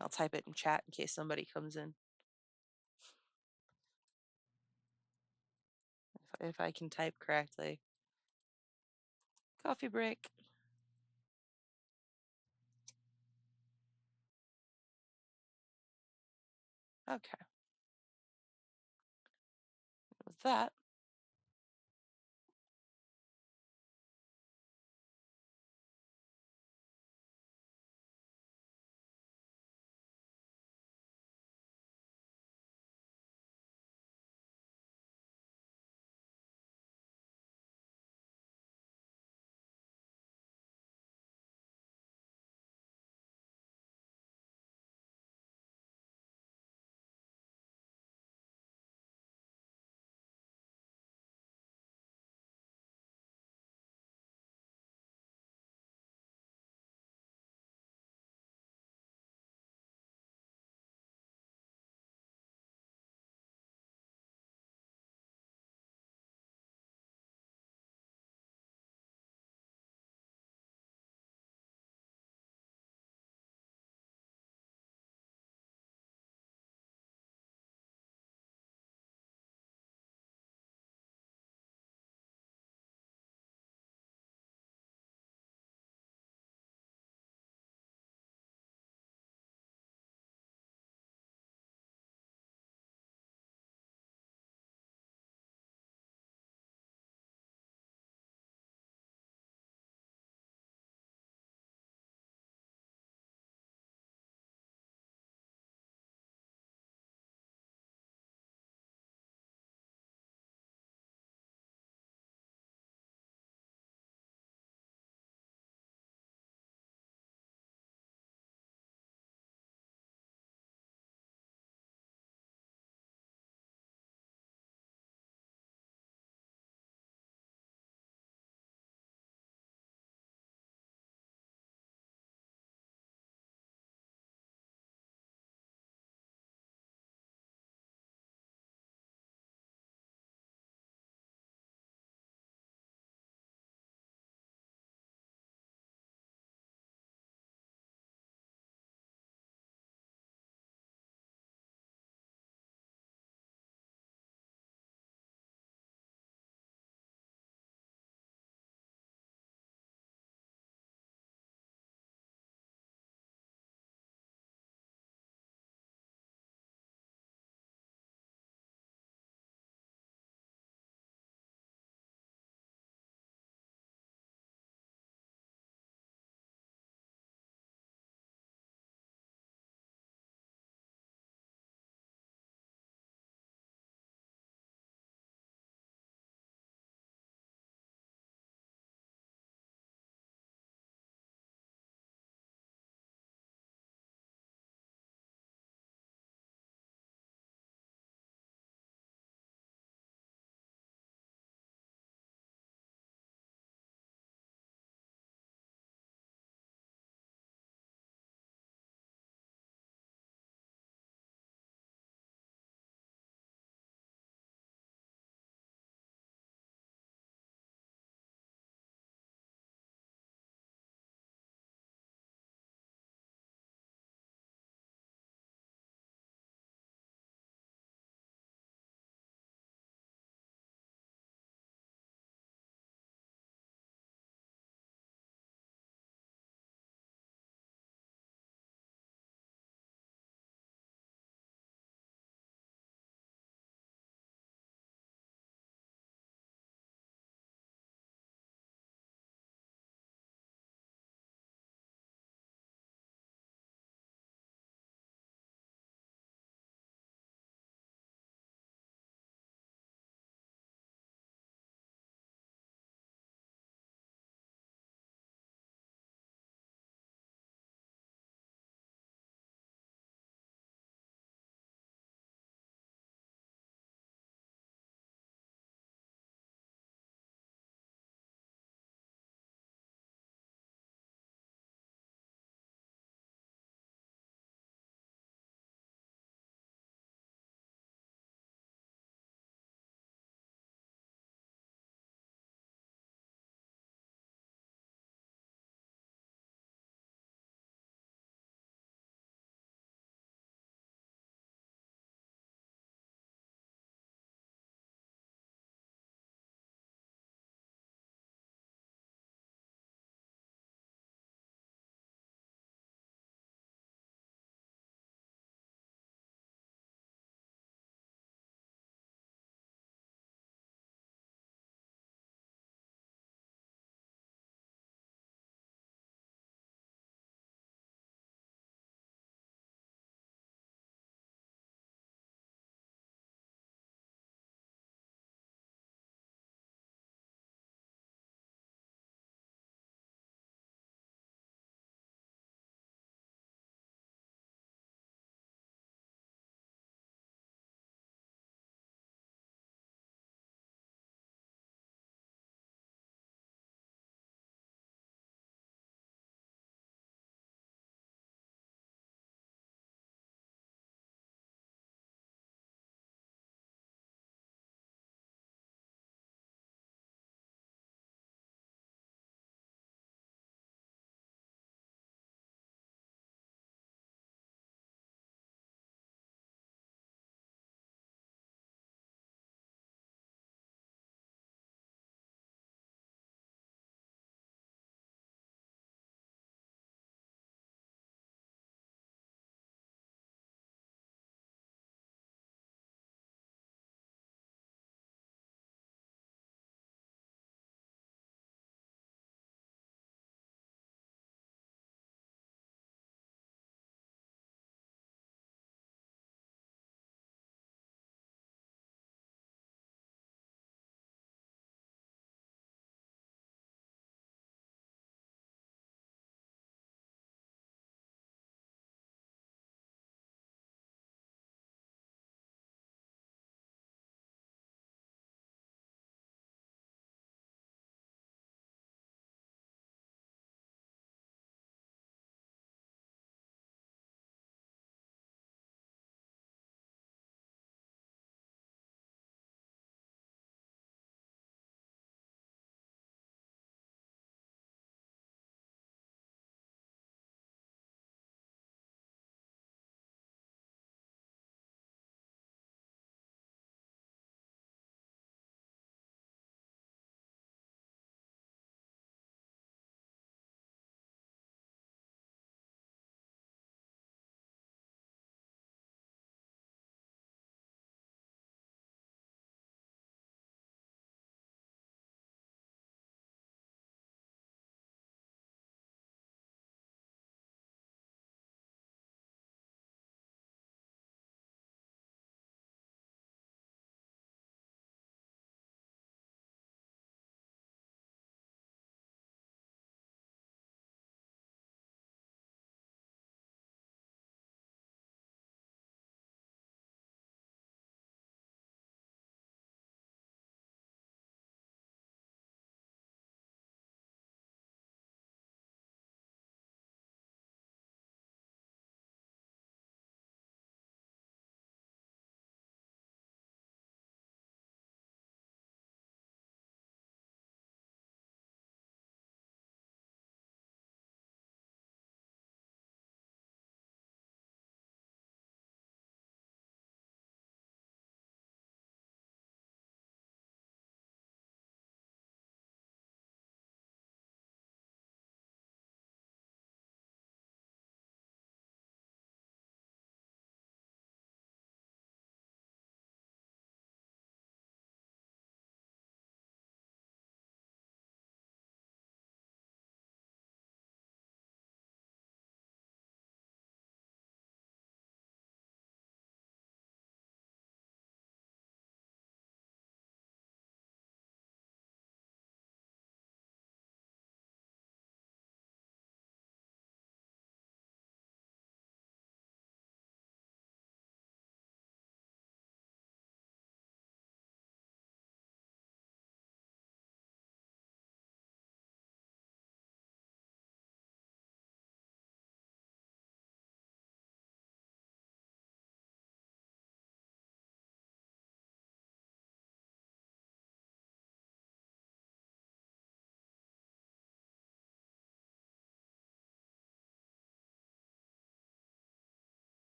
I'll type it in chat in case somebody comes in. If I can type correctly. Coffee break. Okay. With that,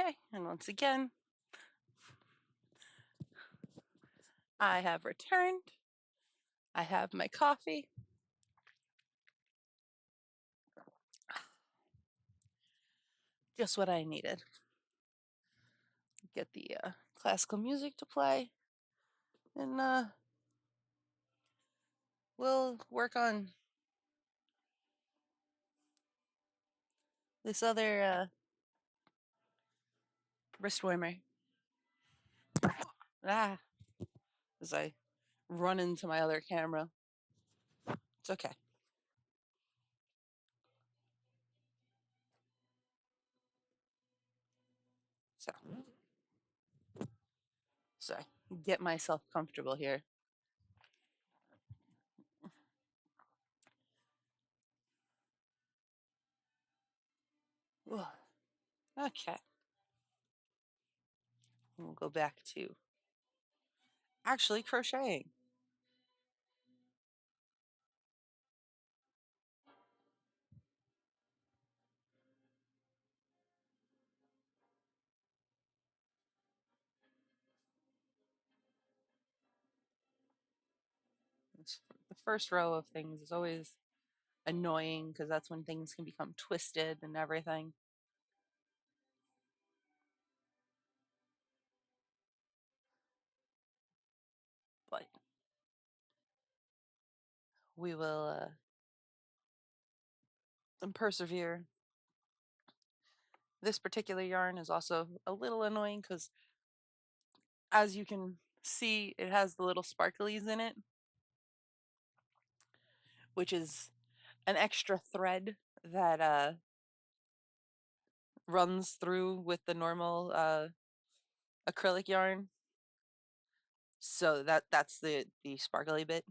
Okay, and once again, I have returned. I have my coffee. Just what I needed. Get the classical music to play, and we'll work on this other wrist warmer. Ah, as I run into my other camera. It's okay. So, so get myself comfortable here. Ugh. Okay, we'll go back to actually crocheting. The first row of things is always annoying because that's when things can become twisted and everything. But we will persevere. This particular yarn is also a little annoying because, as you can see, it has the little sparklies in it, which is an extra thread that runs through with the normal acrylic yarn. So that's the sparkly bit,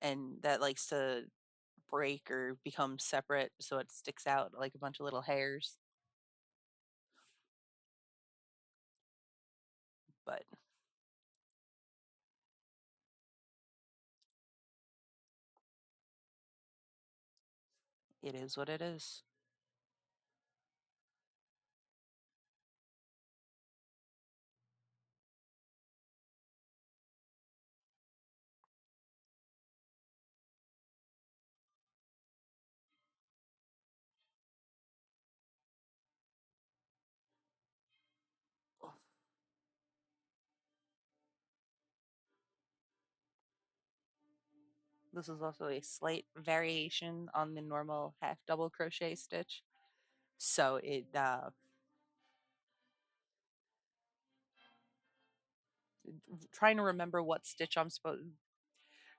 and that likes to break or become separate, so it sticks out like a bunch of little hairs. But it is what it is. This is also a slight variation on the normal half double crochet stitch. So it trying to remember what stitch I'm supposed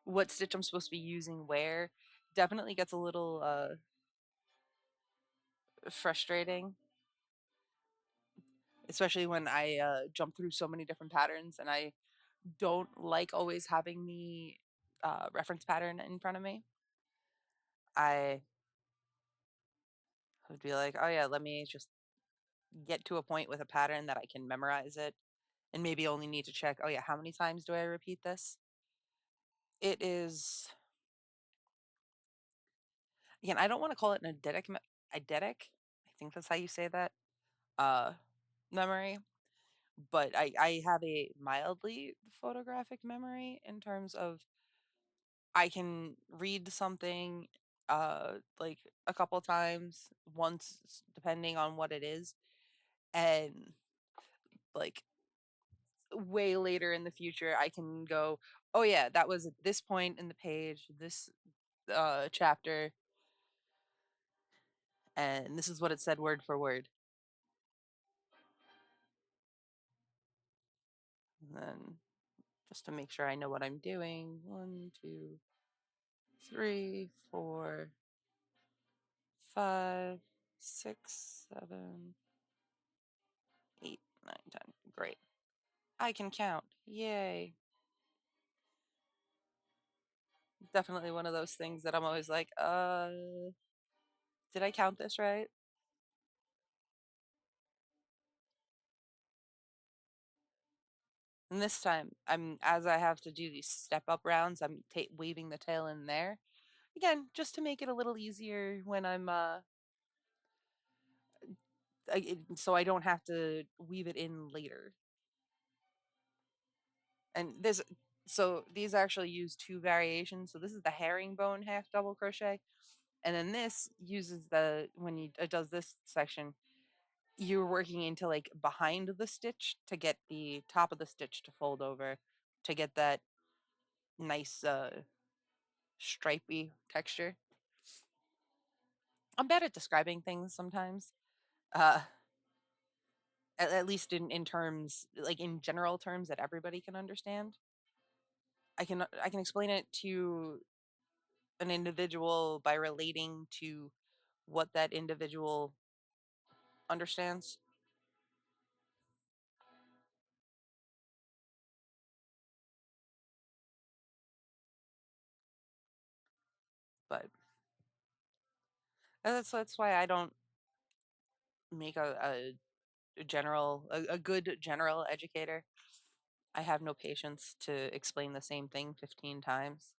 to be using where definitely gets a little frustrating, especially when I jump through so many different patterns and I don't like always having the reference pattern in front of me. I would be like, oh yeah, let me just get to a point with a pattern that I can memorize it and maybe only need to check, oh yeah, how many times do I repeat this? It is, again, I don't want to call it an eidetic. I think that's how you say that. Uh, memory, but I have a mildly photographic memory in terms of I can read something like a couple times, once depending on what it is, and like way later in the future I can go, oh yeah, that was at this point in the page, this chapter, and this is what it said word for word. And then just to make sure I know what I'm doing, 1, 2, 3, 4, 5, 6, 7, 8, 9, 10. Great. I can count. Yay. Definitely one of those things that I'm always like, did I count this right? And this time, as I have to do these step up rounds, I'm weaving the tail in there. Again, just to make it a little easier when I'm so I don't have to weave it in later. And this, so these actually use two variations. So this is the herringbone half double crochet, and then this uses the when you it does this section, you're working into like behind the stitch to get the top of the stitch to fold over to get that nice stripy texture. I'm bad at describing things sometimes. Uh at least in terms like in general terms that everybody can understand. I can explain it to an individual by relating to what that individual understands. But that's why I don't make a good general educator. I have no patience to explain the same thing 15 times.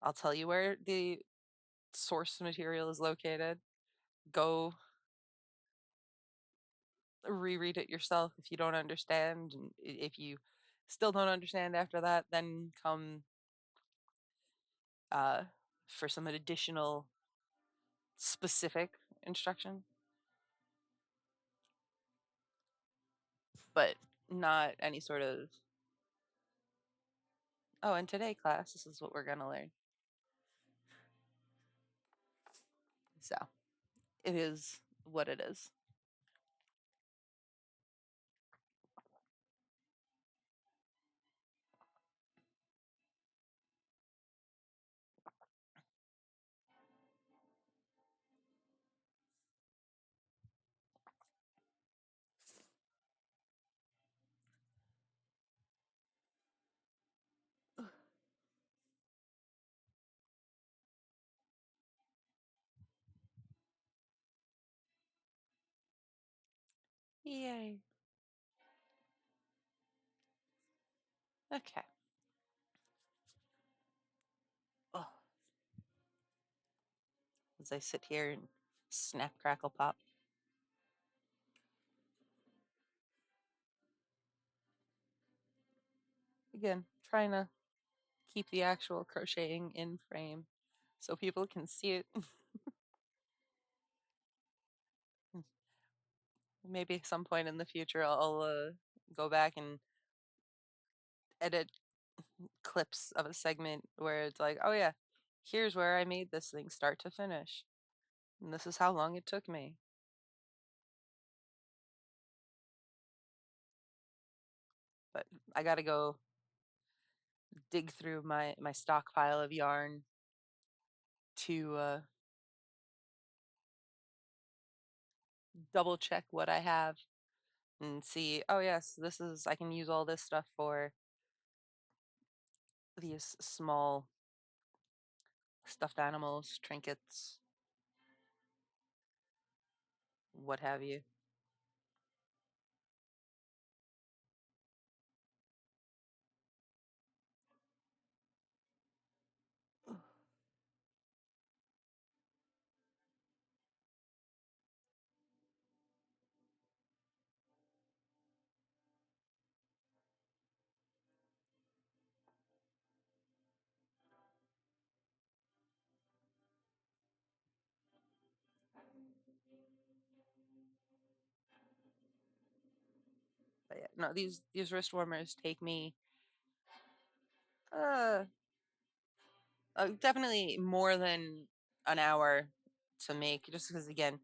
I'll tell you where the source material is located. Go reread it yourself if you don't understand. And if you still don't understand after that, then come uh, for some additional specific instruction, but not any sort of, oh, in today class, this is what we're going to learn. So it is what it is. Yay. Okay. Oh, as I sit here and snap, crackle, pop. Again, trying to keep the actual crocheting in frame so people can see it. Maybe at some point in the future, I'll go back and edit clips of a segment where it's like, oh yeah, here's where I made this thing start to finish. And this is how long it took me. But I gotta go dig through my stockpile of yarn to double check what I have and see, oh yes, this is I can use all this stuff for these small stuffed animals, trinkets, what have you. But yeah, no, these wrist warmers take me uh, definitely more than an hour to make, just because again,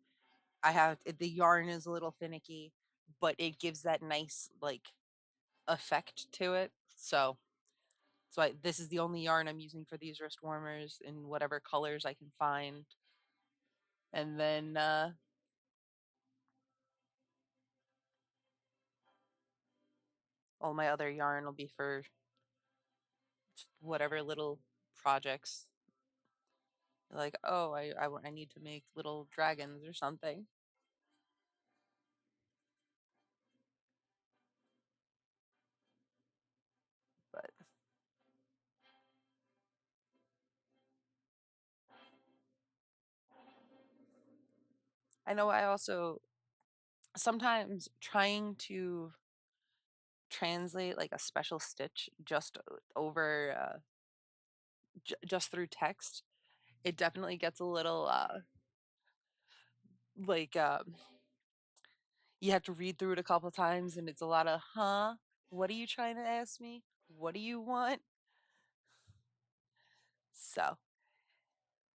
the yarn is a little finicky, but it gives that nice like effect to it. So this is the only yarn I'm using for these wrist warmers in whatever colors I can find. And then all my other yarn will be for whatever little projects. Like, oh, I need to make little dragons or something. But I know I also sometimes trying to translate like a special stitch just over just through text, it definitely gets a little like you have to read through it a couple times and it's a lot of huh, what are you trying to ask me, what do you want? So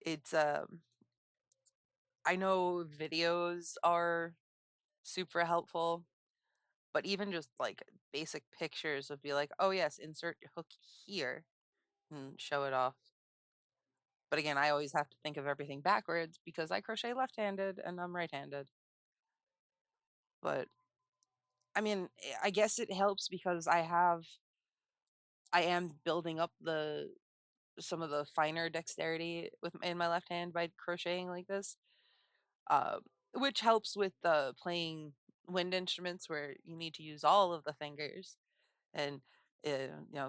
it's I know videos are super helpful, but even just like basic pictures would be like, oh yes, insert hook here and show it off. But again, I always have to think of everything backwards because I crochet left-handed and I'm right-handed. But I mean, I guess it helps because I am building up the some of the finer dexterity with in my left hand by crocheting like this, uh, which helps with playing wind instruments where you need to use all of the fingers. And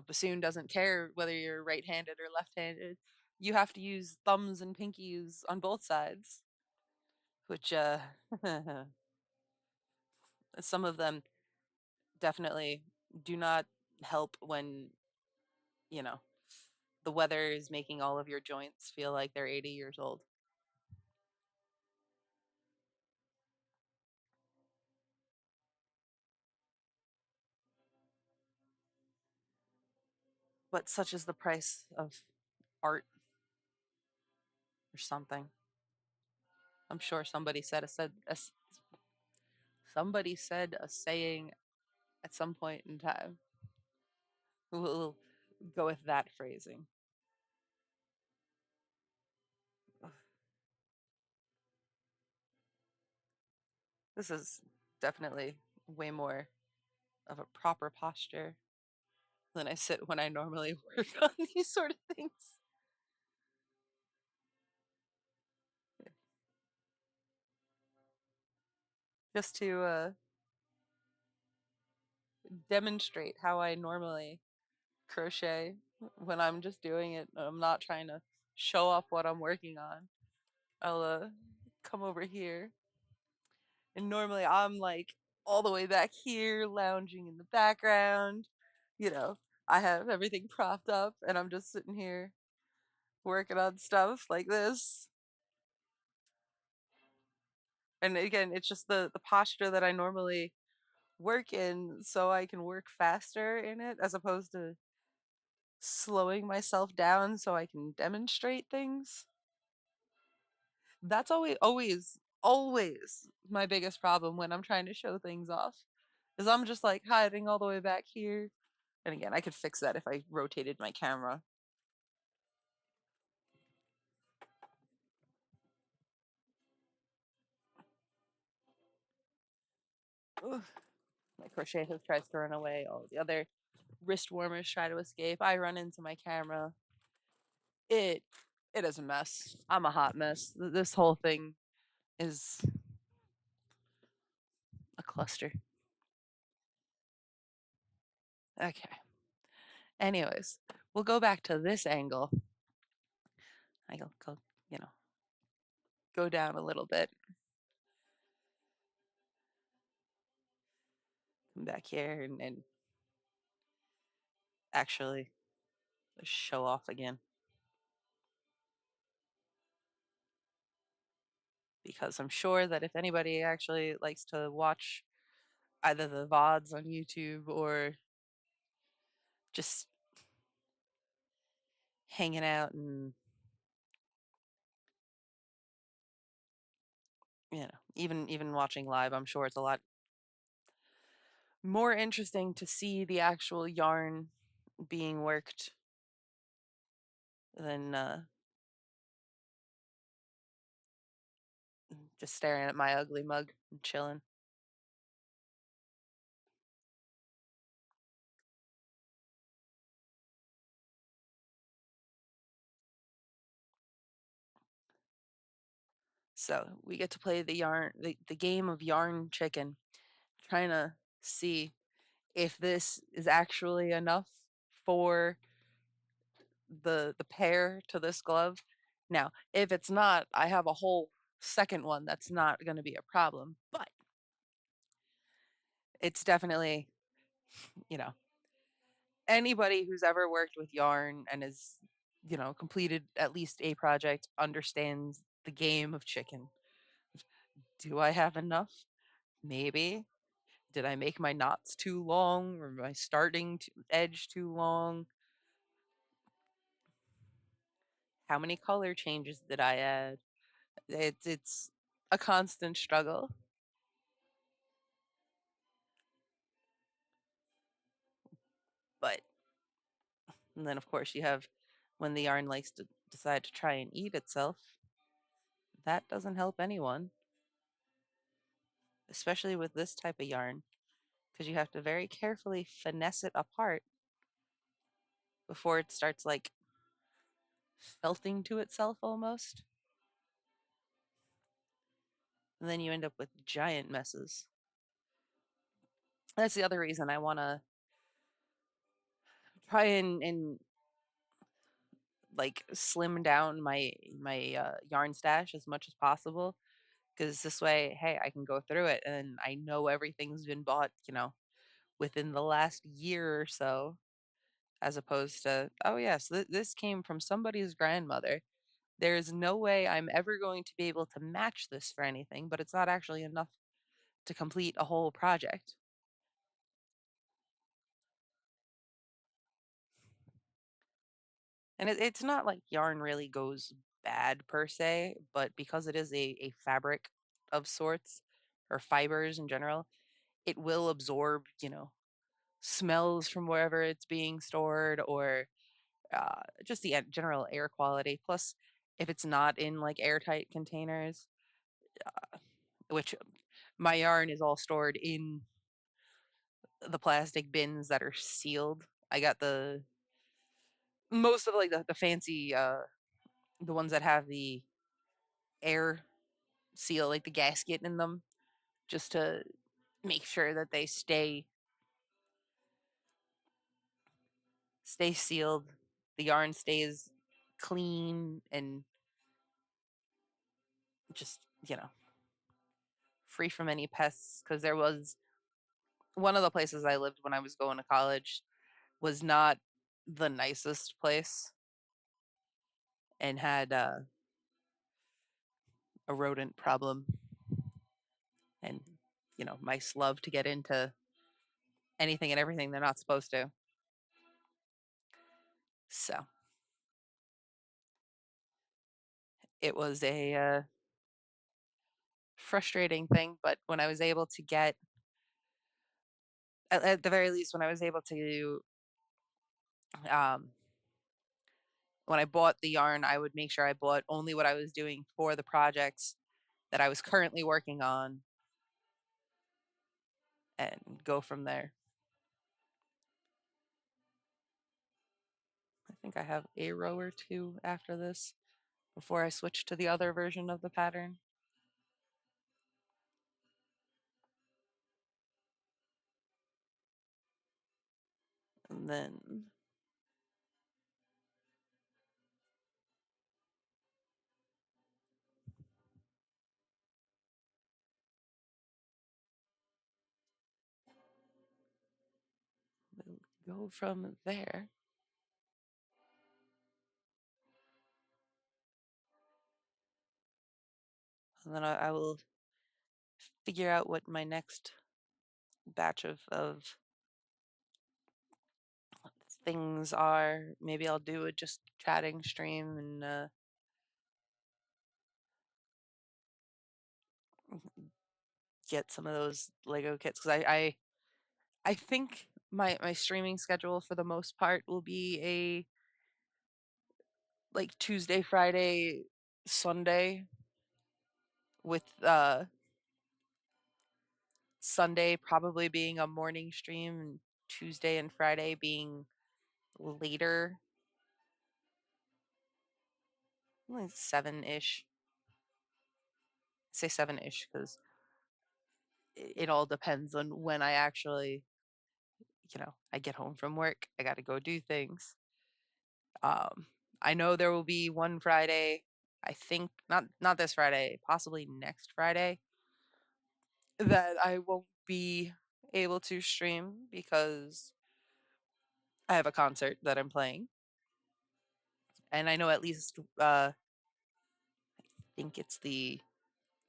bassoon doesn't care whether you're right-handed or left-handed. You have to use thumbs and pinkies on both sides, which some of them definitely do not help when you know the weather is making all of your joints feel like they're 80 years old. But such is the price of art or something. I'm sure somebody said a saying at some point in time. We'll go with that phrasing. This is definitely way more of a proper posture than I sit when I normally work on these sort of things. Just to demonstrate how I normally crochet when I'm just doing it. I'm not trying to show off what I'm working on. I'll come over here, and normally I'm like all the way back here, lounging in the background. You know, I have everything propped up, and I'm just sitting here working on stuff like this. And again, it's just the posture that I normally work in, so I can work faster in it, as opposed to slowing myself down so I can demonstrate things. That's always my biggest problem when I'm trying to show things off. Is I'm just like hiding all the way back here. And again, I could fix that if I rotated my camera. Ugh. My crochet hook tries to run away. All the other wrist warmers try to escape. I run into my camera. It it is a mess. I'm a hot mess. This whole thing is a cluster. Okay. Anyways, we'll go back to this angle. I'll go, you know, go down a little bit. Come back here and actually show off again. Because I'm sure that if anybody actually likes to watch either the VODs on YouTube or just hanging out and even watching live, I'm sure it's a lot more interesting to see the actual yarn being worked than just staring at my ugly mug and chilling. So we get to play the game of yarn chicken, trying to see if this is actually enough for the pair to this glove. Now, if it's not, I have a whole second one that's not going to be a problem. But It's definitely, you know, anybody who's ever worked with yarn and has, completed at least a project understands the game of chicken. Do I have enough? Maybe. Did I make my knots too long or my starting edge too long? How many color changes did I add? It's a constant struggle. But and then of course you have when the yarn likes to decide to try and eat itself. That doesn't help anyone, especially with this type of yarn, because you have to very carefully finesse it apart before it starts like felting to itself almost. And then you end up with giant messes. That's the other reason I want to try and like slim down my yarn stash as much as possible, because this way, hey, I can go through it and I know everything's been bought, within the last year or so, as opposed to, oh yes, this came from somebody's grandmother. There is no way I'm ever going to be able to match this for anything, but it's not actually enough to complete a whole project. And it's not like yarn really goes bad per se, but because it is a fabric of sorts, or fibers in general, it will absorb, smells from wherever it's being stored, or just the general air quality. Plus, if it's not in like airtight containers, which my yarn is all stored in the plastic bins that are sealed. I got the most of like the fancy the ones that have the air seal, like the gasket in them, just to make sure that they stay sealed. The yarn stays clean and just, free from any pests, because there was one of the places I lived when I was going to college was not the nicest place and had a rodent problem, and mice love to get into anything and everything they're not supposed to. So it was a frustrating thing, but when I was able to get, at the very least, when I was able to, um, when I bought the yarn, I would make sure I bought only what I was doing for the projects that I was currently working on and go from there. I think I have a row or two after this before I switch to the other version of the pattern. And then we'll go from there. And then I will figure out what my next batch of things are. Maybe I'll do a just chatting stream and get some of those Lego kits, because I think my streaming schedule for the most part will be a like Tuesday, Friday, Sunday, with Sunday probably being a morning stream and Tuesday and Friday being later, like 7-ish. Say 7-ish because it all depends on when I actually, I get home from work. I got to go do things. Um, I know there will be one Friday. I think not this Friday, possibly next Friday, that I won't be able to stream because I have a concert that I'm playing, and I know at least think it's the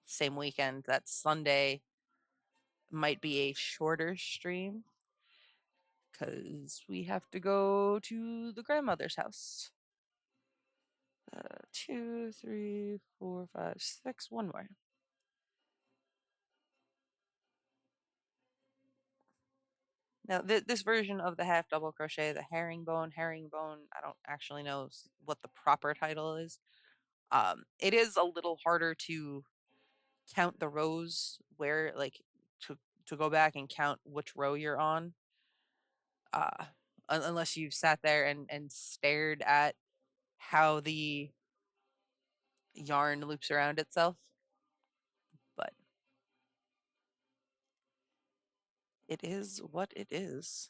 same weekend that Sunday might be a shorter stream because we have to go to the grandmother's house. Two, three, four, five, six. One more. Now, this version of the half double crochet, the herringbone, I don't actually know what the proper title is. It is a little harder to count the rows where, like, to go back and count which row you're on. Uh, unless you've sat there and stared at how the yarn loops around itself. But it is what it is.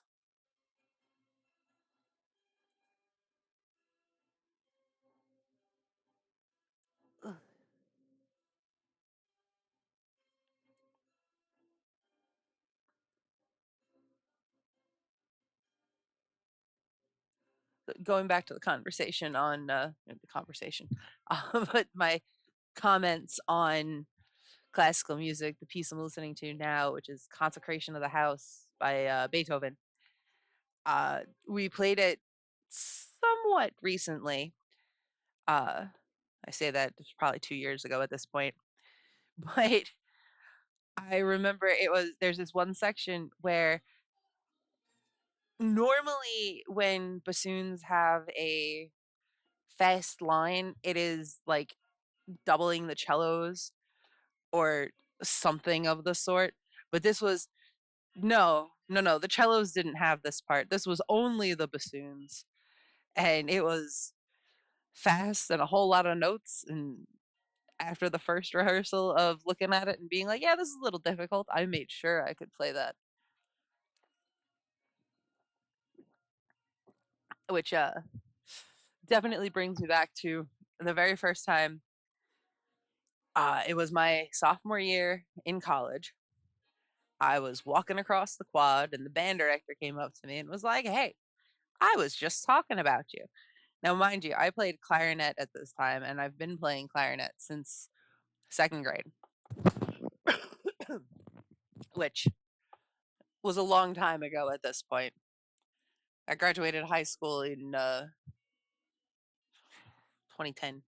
Going back to the conversation on the conversation, but my comments on classical music, the piece I'm listening to now, which is "Consecration of the House" by Beethoven. We played it somewhat recently. I say that it's probably 2 years ago at this point, but I remember there's this one section where normally when bassoons have a fast line, it is like doubling the cellos or something of the sort. But this was no, no, no. The cellos didn't have this part. This was only the bassoons, and it was fast and a whole lot of notes. And after the first rehearsal of looking at it and being like, "Yeah, this is a little difficult," I made sure I could play that, which definitely brings me back to the very first time. It was my sophomore year in college. I was walking across the quad, and the band director came up to me and was like, "Hey, I was just talking about you." Now, mind you, I played clarinet at this time, and I've been playing clarinet since second grade, which was a long time ago at this point. I graduated high school in 2010.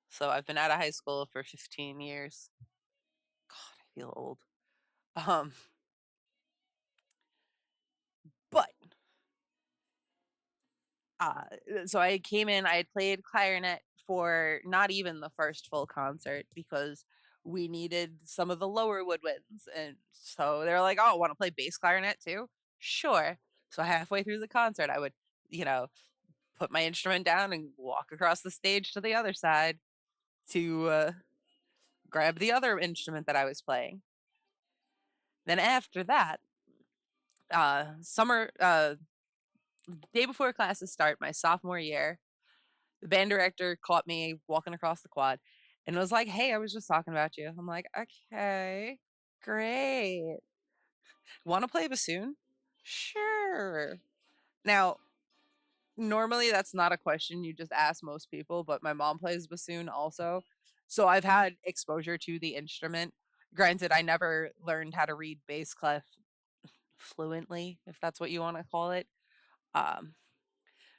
So I've been out of high school for 15 years. God, I feel old. Um, but uh, so I came in, I had played clarinet for not even the first full concert because we needed some of the lower woodwinds. And so they were like, "Oh, want to play bass clarinet too?" Sure. So halfway through the concert, I would, you know, put my instrument down and walk across the stage to the other side to grab the other instrument that I was playing. Then after that, summer, day before classes start, my sophomore year, the band director caught me walking across the quad and was like, "Hey, I was just talking about you." I'm like, "Okay, great. Want to play bassoon?" Sure. Now, normally that's not a question you just ask most people, but my mom plays bassoon also. So I've had exposure to the instrument. Granted, I never learned how to read bass clef fluently, if that's what you want to call it. Um,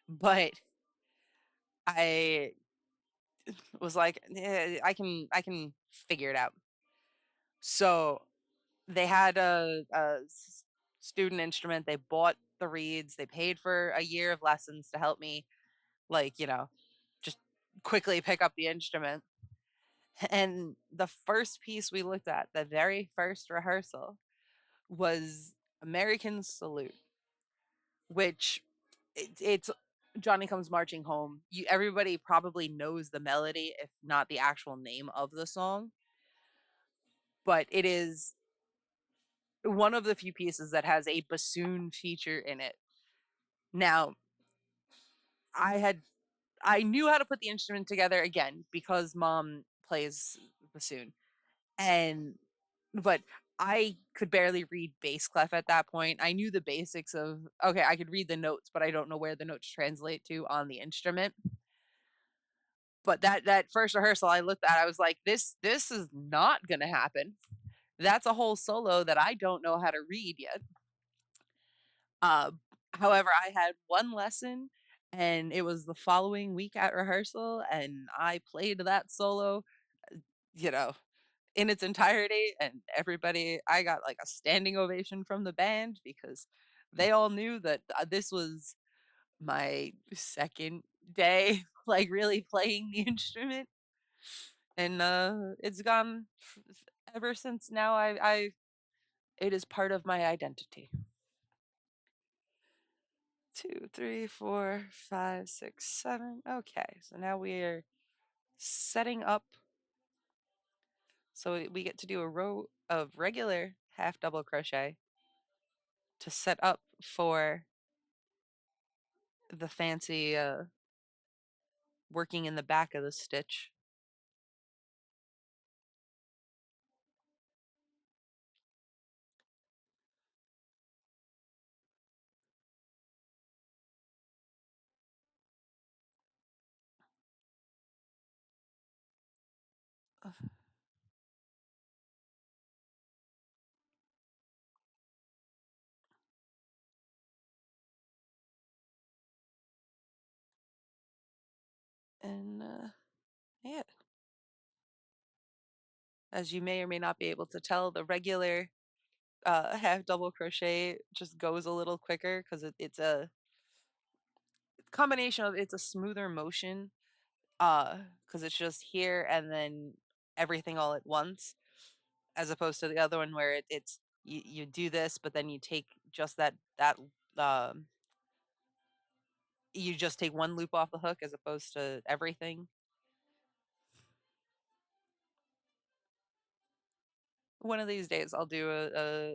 but I was like, I can figure it out. So they had a student instrument. They bought the reeds. They paid for a year of lessons to help me, like, just quickly pick up the instrument. And the first piece we looked at, the very first rehearsal, was American Salute, which it's Johnny Comes Marching Home. Everybody probably knows the melody, if not the actual name of the song, but it is one of the few pieces that has a bassoon feature in it. Now, I had I knew how to put the instrument together again because mom plays bassoon. And but I could barely read bass clef at that point. I knew the basics of, okay, I could read the notes, but I don't know where the notes translate to on the instrument. But that first rehearsal I looked at, I was like, this is not gonna happen. That's a whole solo that I don't know how to read yet. Uh, However, I had one lesson and it was the following week at rehearsal, and I played that solo, you know, in its entirety, and everybody, I got like a standing ovation from the band because they all knew that this was my second day like really playing the instrument, and it's gone ever since. Now I it is part of my identity. 2, 3, 4, 5, 6, 7. Okay, so now we're setting up. So we get to do a row of regular half double crochet to set up for the fancy working in the back of the stitch. And yeah, as you may or may not be able to tell, the regular half double crochet just goes a little quicker because it's a combination of, it's a smoother motion because it's just here and then everything all at once, as opposed to the other one where it's you do this, but then you take just that um you just take one loop off the hook as opposed to everything. One of these days I'll do a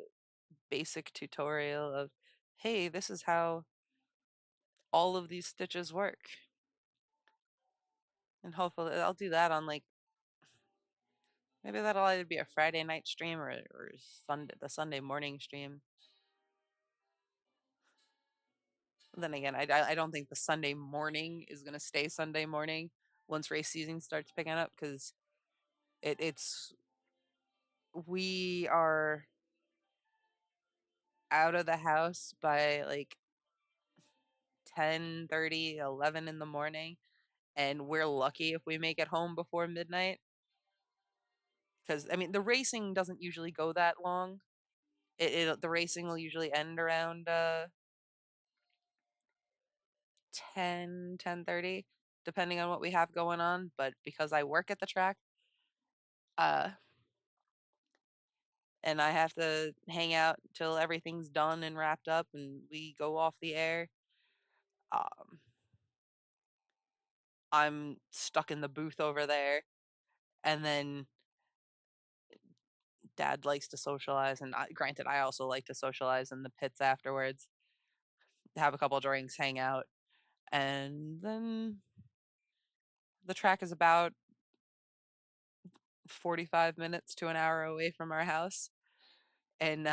basic tutorial of, hey, this is how all of these stitches work. And hopefully I'll do that on like, maybe that'll either be a Friday night stream or the Sunday morning stream. Then again, I don't think the Sunday morning is gonna stay Sunday morning once race season starts picking up, because it's we are out of the house by like 10:30, 11 in the morning, and we're lucky if we make it home before midnight. Because I mean, the racing doesn't usually go that long. The racing will usually end around 10:30, depending on what we have going on. But because I work at the track, uh, and I have to hang out till everything's done and wrapped up, and we go off the air, um, I'm stuck in the booth over there, and then Dad likes to socialize, and granted, I also like to socialize in the pits afterwards, have a couple drinks, hang out, and then the track is about 45 minutes to an hour away from our house. And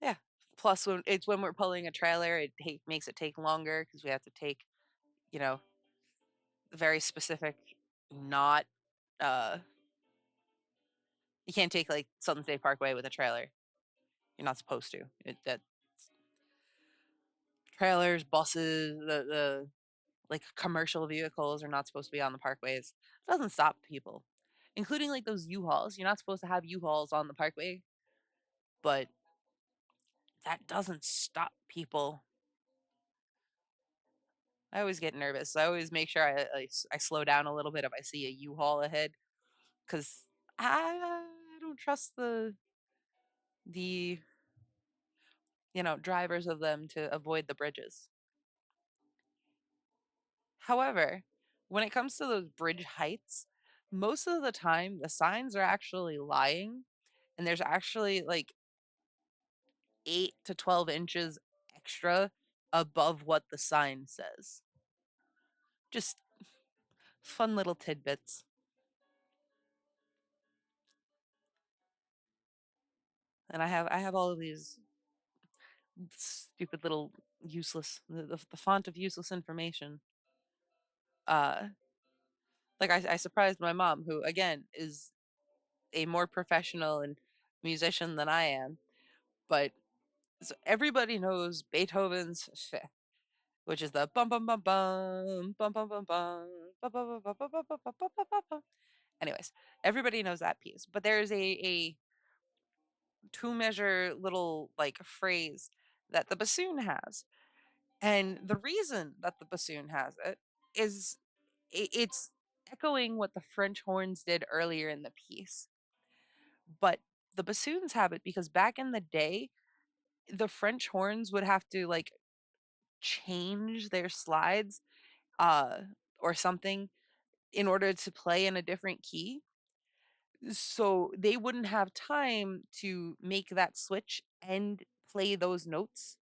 yeah, plus when we're pulling a trailer, makes it take longer because we have to take, you know, very specific, not uh you can't take like Southern State Parkway with a trailer. You're not supposed to. That trailers, buses, the like commercial vehicles are not supposed to be on the parkways. It doesn't stop people, including like those U-Hauls. You're not supposed to have U-Hauls on the parkway, but that doesn't stop people. I always get nervous. I always make sure I slow down a little bit if I see a U-Haul ahead, because I don't trust the drivers of them to avoid the bridges. However, when it comes to those bridge heights, most of the time the signs are actually lying, and there's actually like 8 to 12 inches extra above what the sign says. Just fun little tidbits. And I have all of these stupid little useless the font of useless information. Uh, like I surprised my mom, who again is a more professional and musician than I am, but so everybody knows Beethoven's Fifth, which is the bum bum bum bum bum bum bum bum bum bum bum bum bum bum bum bum bum bum bum. Anyways, everybody knows that piece, but there's a two measure little like phrase that the bassoon has. And the reason that the bassoon has it is it's echoing what the French horns did earlier in the piece. But the bassoons have it because back in the day, the French horns would have to like change their slides uh or something in order to play in a different key. So they wouldn't have time to make that switch and play those notes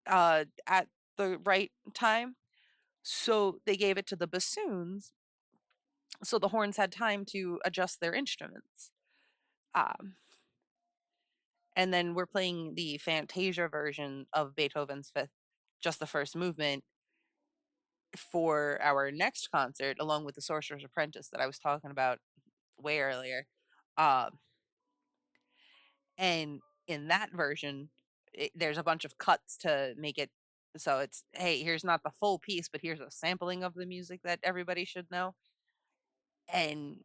at the right time. So they gave it to the bassoons so the horns had time to adjust their instruments. Um, and then we're playing the Fantasia version of Beethoven's Fifth, just the first movement, for our next concert, along with the Sorcerer's Apprentice that I was talking about way earlier. Um, and in that version, there's a bunch of cuts to make it so it's hey, here's not the full piece, but here's a sampling of the music that everybody should know. And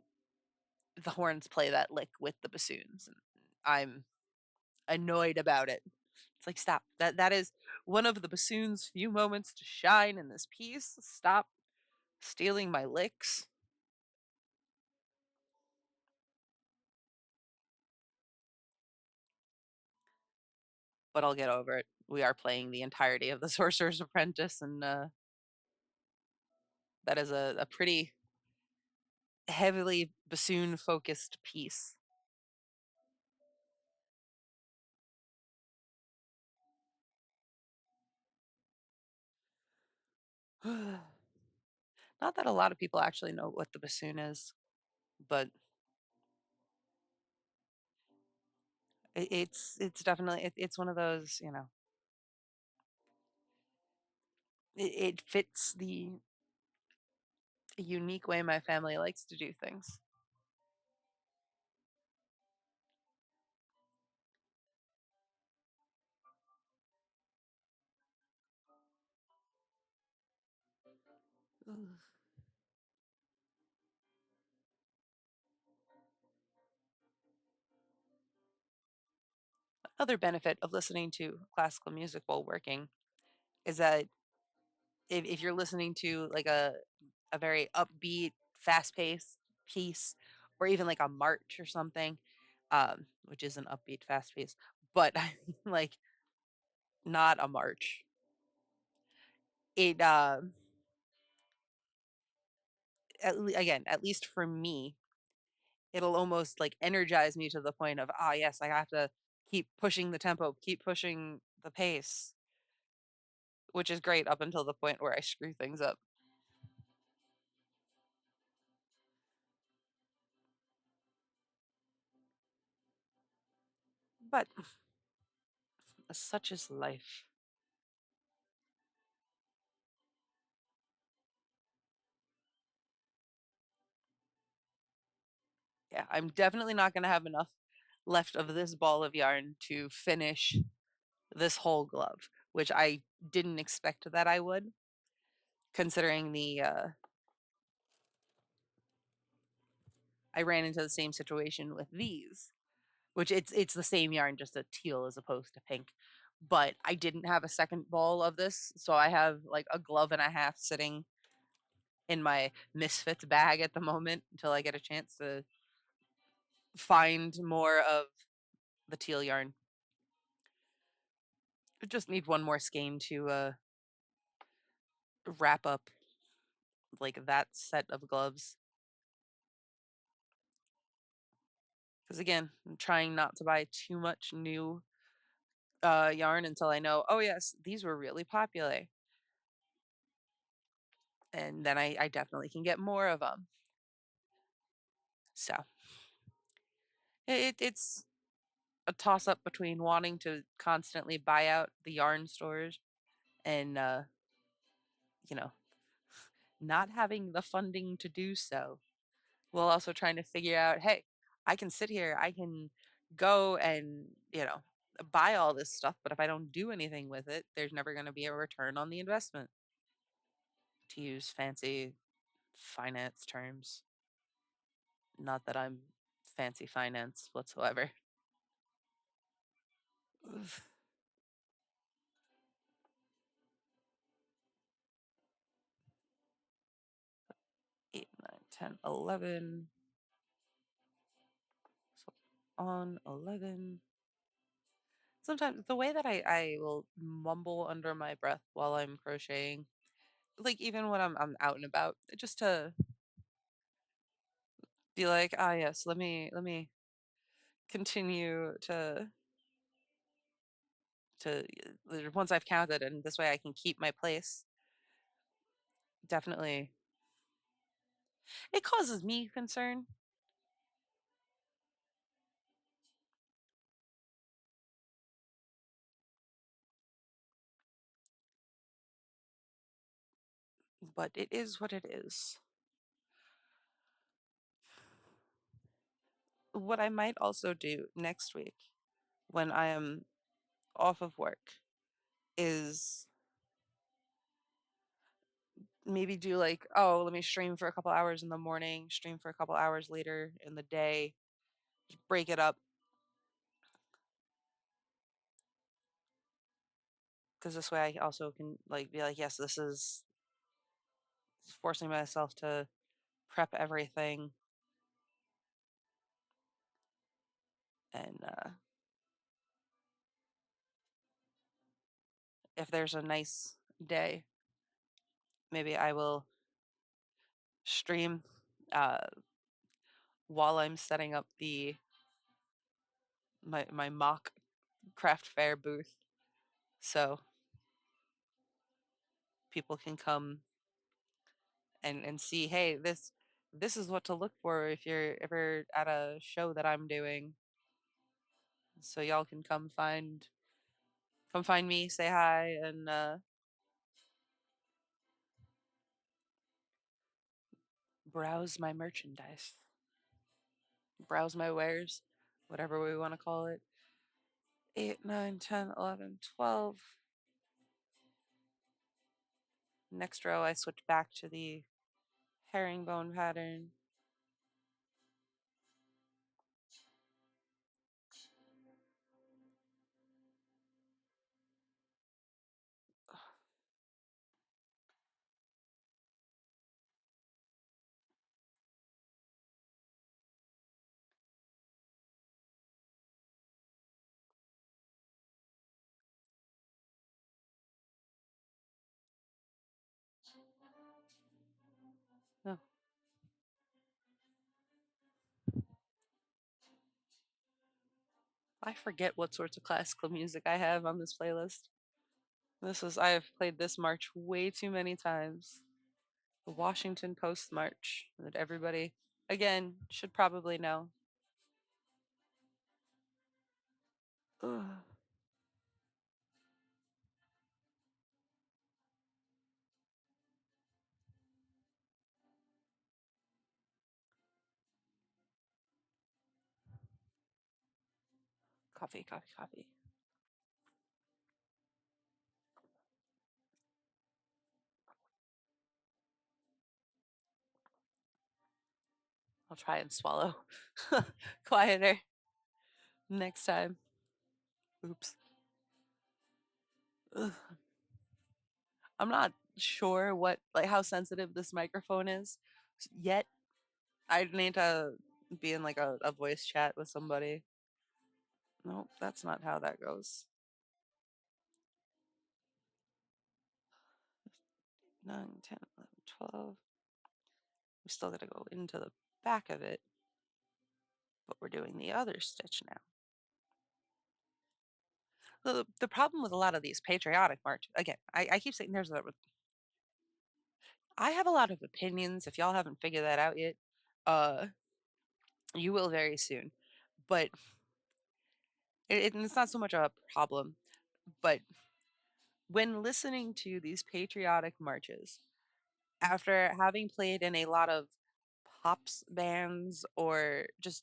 the horns play that lick with the bassoons. And I'm annoyed about it. It's like, stop. That is one of the bassoon's few moments to shine in this piece. Stop stealing my licks. But I'll get over it. We are playing the entirety of the Sorcerer's Apprentice, and that is a pretty heavily bassoon focused piece. Not that a lot of people actually know what the bassoon is, but it's definitely it's one of those, it fits the unique way my family likes to do things. Ugh. Another benefit of listening to classical music while working is that if you're listening to like a very upbeat, fast paced piece, or even like a march or something, which is an upbeat, fast pace, but like not a march. It again, at least for me, it'll almost like energize me to the point of ah yes, I have to keep pushing the tempo, keep pushing the pace, which is great up until the point where I screw things up. But such is life. Yeah, I'm definitely not going to have enough left of this ball of yarn to finish this whole glove, which I didn't expect that I would, considering the I ran into the same situation with these, which it's the same yarn, just a teal as opposed to pink. But I didn't have a second ball of this, so I have like a glove and a half sitting in my Misfits bag at the moment until I get a chance to find more of the teal yarn. I just need one more skein to wrap up like that set of gloves. Because again, I'm trying not to buy too much new yarn until I know, oh yes, these were really popular, and then I definitely can get more of them. So it's a toss up between wanting to constantly buy out the yarn stores and you know, not having the funding to do so, while also trying to figure out, hey, I can sit here, I can go and, buy all this stuff, but if I don't do anything with it, there's never going to be a return on the investment, to use fancy finance terms. Not that I'm fancy finance whatsoever. Oof. 8, 9, 10, 11. So on 11. Sometimes the way that I will mumble under my breath while I'm crocheting, like even when I'm out and about, just to be like, ah yes, let me continue to once I've counted, and this way I can keep my place. Definitely, it causes me concern, but it is what it is. What I might also do next week when I am off of work is maybe do like, oh, let me stream for a couple hours in the morning, stream for a couple hours later in the day, just break it up, because this way I also can like be like, yes, this is forcing myself to prep everything, and if there's a nice day, maybe I will stream uh, while I'm setting up the my mock craft fair booth, so people can come and see, hey, this is what to look for if you're ever at a show that I'm doing. So y'all can come find me, say hi, and browse my merchandise, browse my wares, whatever we want to call it. 8, 9, 10, 11, 12. Next row, I switch back to the herringbone pattern. Oh, I forget what sorts of classical music I have on this playlist. I have played this march way too many times. The Washington Post March that everybody, again, should probably know. Ugh. Coffee, coffee, coffee. I'll try and swallow quieter next time. Oops. Ugh. I'm not sure like how sensitive this microphone is yet. I need to be in like a voice chat with somebody. Nope, that's not how that goes. 9, 10, 11, 12. We still got to go into the back of it, but we're doing the other stitch now. The problem with a lot of these patriotic marches, again, I keep saying I have a lot of opinions. If y'all haven't figured that out yet, uh, you will very soon. But And it's not so much a problem, but when listening to these patriotic marches, after having played in a lot of pops bands or just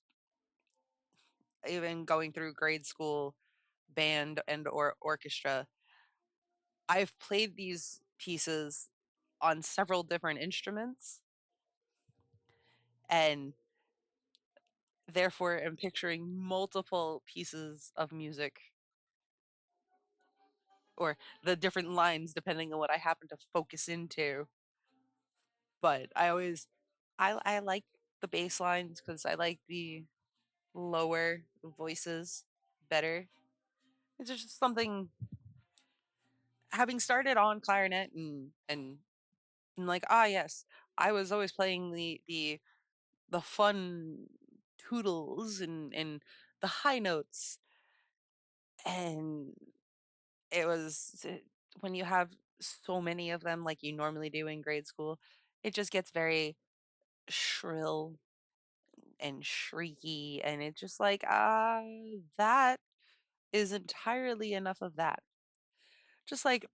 even going through grade school band and or orchestra, I've played these pieces on several different instruments and therefore am picturing multiple pieces of music or the different lines depending on what I happen to focus into. But I like the bass lines because I like the lower voices better. It's just something having started on clarinet and like yes, I was always playing the fun toodles and the high notes, and it was when you have so many of them like you normally do in grade school, it just gets very shrill and shrieky, and it's just like that is entirely enough of that. Just like,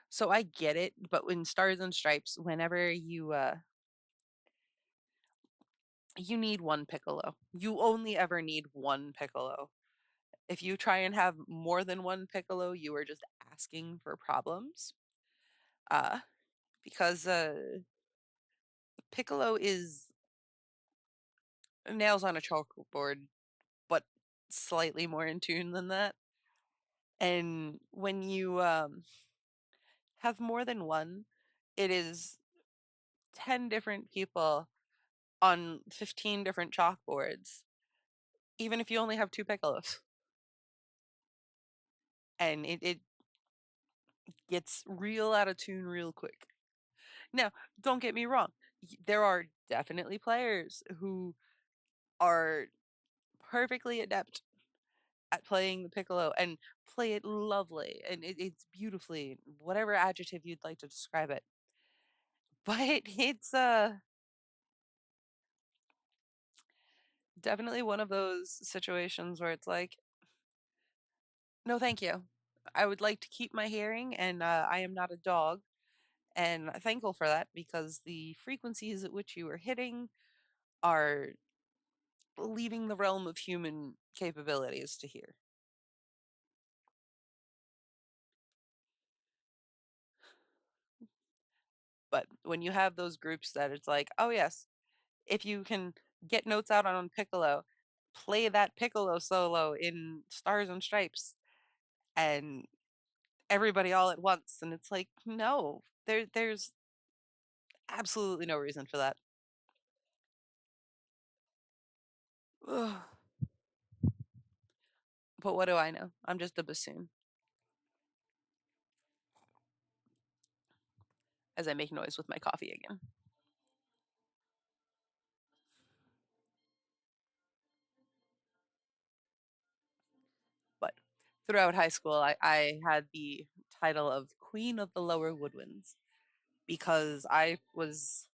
so I get it, but when Stars and Stripes, whenever you need one piccolo. You only ever need one piccolo. If you try and have more than one piccolo, you are just asking for problems. Uh because piccolo is nails on a chalkboard, but slightly more in tune than that. And when you have more than one, it is 10 different people on 15 different chalkboards, even if you only have two piccolos. And it gets real out of tune real quick. Now, don't get me wrong. There are definitely players who are perfectly adept at playing the piccolo and play it lovely and it's beautifully, whatever adjective you'd like to describe it. But it's definitely one of those situations where it's like, no, thank you. I would like to keep my hearing, and I am not a dog, and I'm thankful for that because the frequencies at which you are hitting are leaving the realm of human capabilities to hear. But when you have those groups that it's like, oh yes, if you can get notes out on piccolo, play that piccolo solo in Stars and Stripes and everybody all at once, and it's like, no, there's absolutely no reason for that. Ugh. But what do I know? I'm just a bassoon as I make noise with my coffee again. But throughout high school, I had the title of Queen of the Lower Woodwinds because I was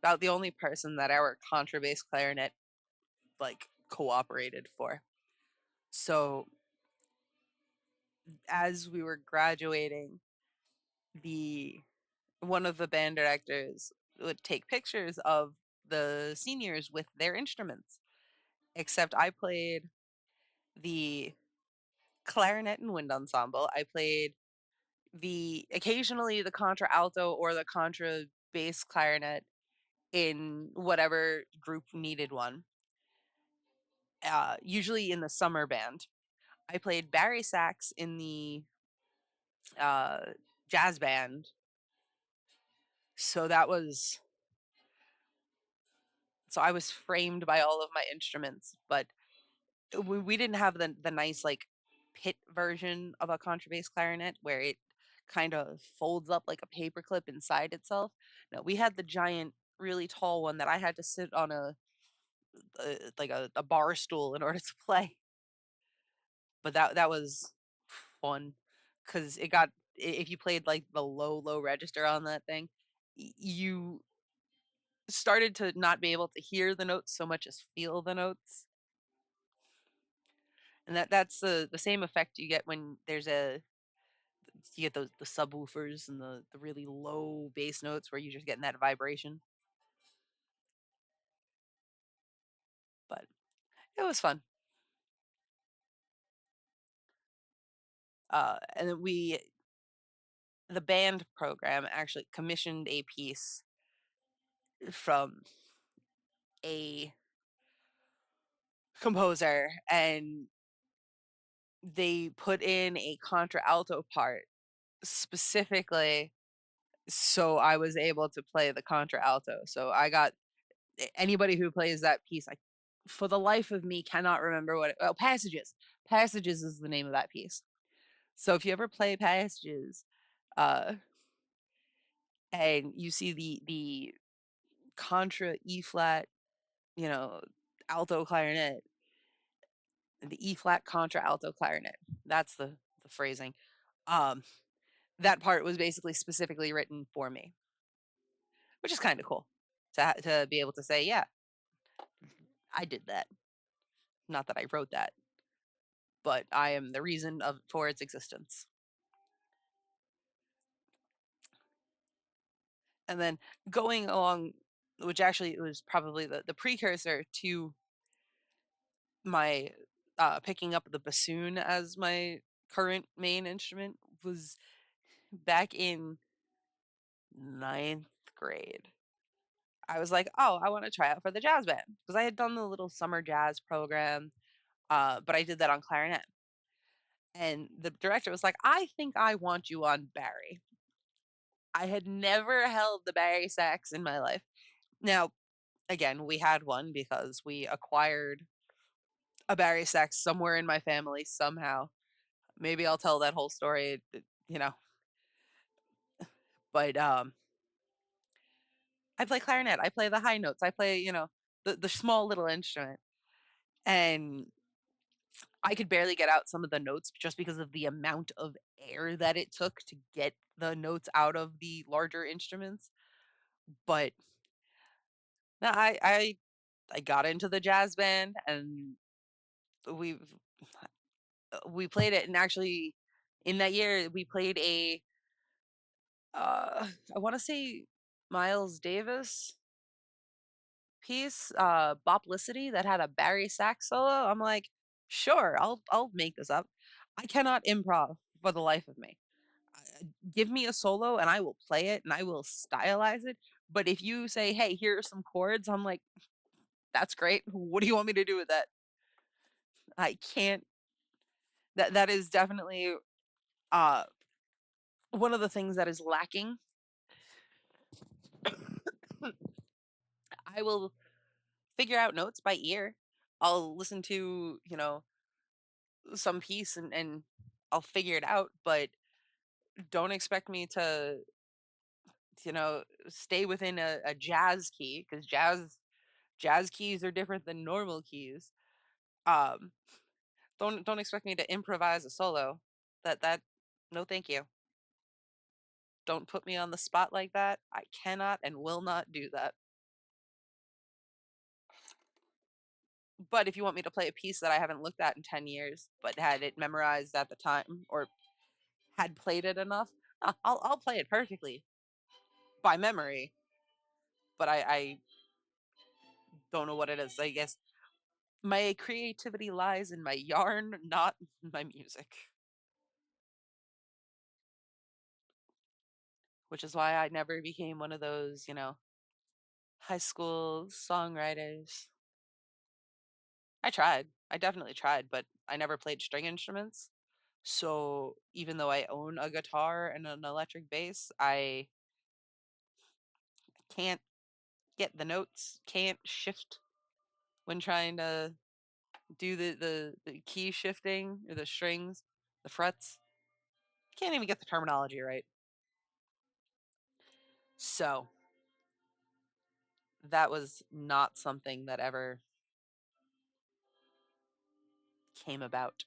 about the only person that our contrabass clarinet like cooperated for. So as we were graduating, the one of the band directors would take pictures of the seniors with their instruments. Except I played the clarinet and wind ensemble. I played the occasionally the contra alto or the contra bass clarinet in whatever group needed one. Usually in the summer band. I played Barry sax in the uh, jazz band. So that was so I was framed by all of my instruments, but we didn't have the nice like pit version of a contrabass clarinet where it kind of folds up like a paperclip inside itself. No, we had the giant, really tall one that I had to sit on like a bar stool in order to play. But that was fun because it got if you played like the low register on that thing, you started to not be able to hear the notes so much as feel the notes. And that's the same effect you get when there's a you get those the subwoofers and the really low bass notes where you're just getting that vibration. But it was fun. And then the band program actually commissioned a piece from a composer, and they put in a contralto part specifically so I was able to play the contralto. So I got anybody who plays that piece, I for the life of me cannot remember what oh, Passages. Passages is the name of that piece. So if you ever play Passages, uh, and you see the contra E flat, you know, alto clarinet, the E flat contra alto clarinet. That's the phrasing. Um, that part was basically specifically written for me, which is kind of cool to be able to say, yeah, I did that. Not that I wrote that, but I am the reason of for its existence. And then going along, which actually was probably the precursor to my picking up the bassoon as my current main instrument, was back in ninth grade. I was like, oh, I want to try out for the jazz band because I had done the little summer jazz program, but I did that on clarinet. And the director was like, I think I want you on Barry. I had never held the Barry sax in my life. Now, again, we had one because we acquired a Barry sax somewhere in my family somehow. Maybe I'll tell that whole story, you know. But I play clarinet. I play the high notes. I play, the small little instrument. And I could barely get out some of the notes just because of the amount of air that it took to get the notes out of the larger instruments. But no, I got into the jazz band, and we we played it, and actually in that year we played a I want to say Miles Davis piece, Boplicity, that had a Barry sax solo. I'm like, sure, I'll make this up. I cannot improv for the life of me. Give me a solo and I will play it and I will stylize it. But if you say, hey, here are some chords, I'm like, that's great. What do you want me to do with that? I can't. That is definitely uh one of the things that is lacking. I will figure out notes by ear. I'll listen to, some piece and I'll figure it out, but don't expect me to, stay within a jazz key because jazz keys are different than normal keys. Um, don't expect me to improvise a solo. That no thank you. Don't put me on the spot like that. I cannot and will not do that. But if you want me to play a piece that I haven't looked at in 10 years, but had it memorized at the time or had played it enough, I'll play it perfectly by memory. But I don't know what it is. I guess my creativity lies in my yarn, not my music, which is why I never became one of those, high school songwriters. I tried. I definitely tried, but I never played string instruments. So even though I own a guitar and an electric bass, I can't get the notes, can't shift when trying to do the key shifting or the strings, the frets. Can't even get the terminology right. So that was not something that ever came about.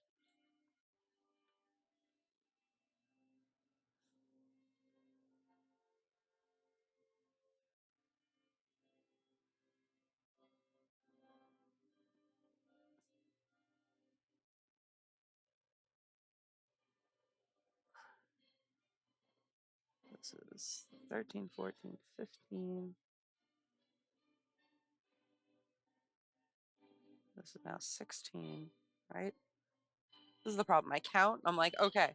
This is 13, 14, 15. This is now 16, right? This is the problem. I count. I'm like, okay,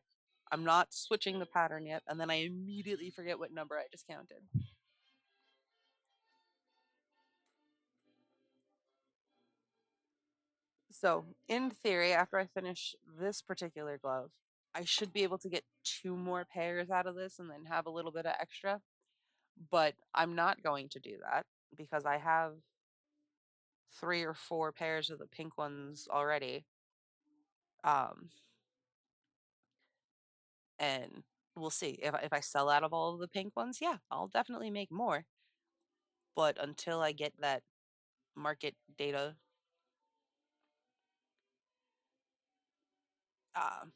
I'm not switching the pattern yet. And then I immediately forget what number I just counted. So, in theory, after I finish this particular glove, I should be able to get 2 more pairs out of this and then have a little bit of extra. But I'm not going to do that because I have 3 or 4 pairs of the pink ones already. Um, and we'll see if I sell out of all of the pink ones. Yeah, I'll definitely make more. But until I get that market data, um,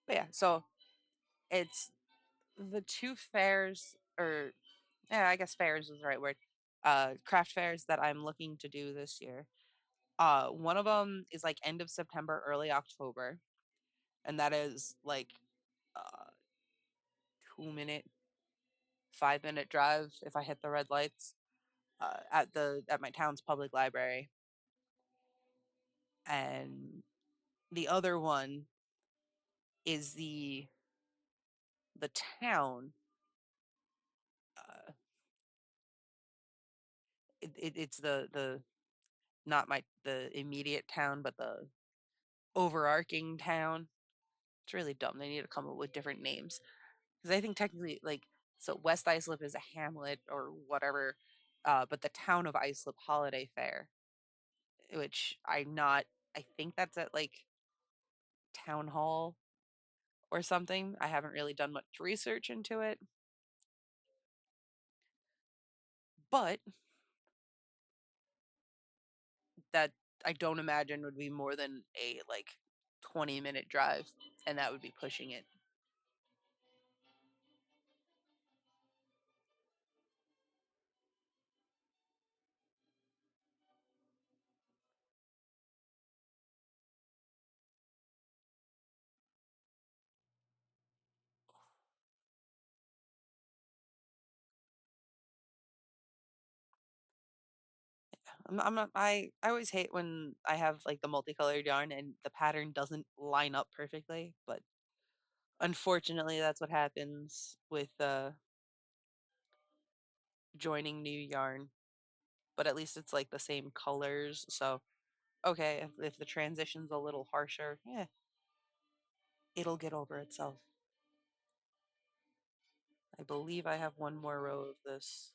but yeah. So it's the 2 fairs, or yeah, I guess fairs is the right word. Craft fairs that I'm looking to do this year. One of them is like end of September, early October, and that is like 2 minute, 5 minute drive if I hit the red lights at my town's public library. And the other one is the town. Uh, it's the not the immediate town, but the overarching town. It's really dumb. They need to come up with different names because I think technically, like, so West Islip is a hamlet or whatever, but the town of Islip Holiday Fair, which I'm not. I think that's at like town hall or something. I haven't really done much research into it, but that I don't imagine would be more than a like 20-minute drive, and that would be pushing it. I'm not, I always hate when I have like the multicolored yarn and the pattern doesn't line up perfectly, but unfortunately that's what happens with joining new yarn. But at least it's like the same colors, so okay, if the transition's a little harsher, yeah, it'll get over itself. I believe I have 1 more row of this.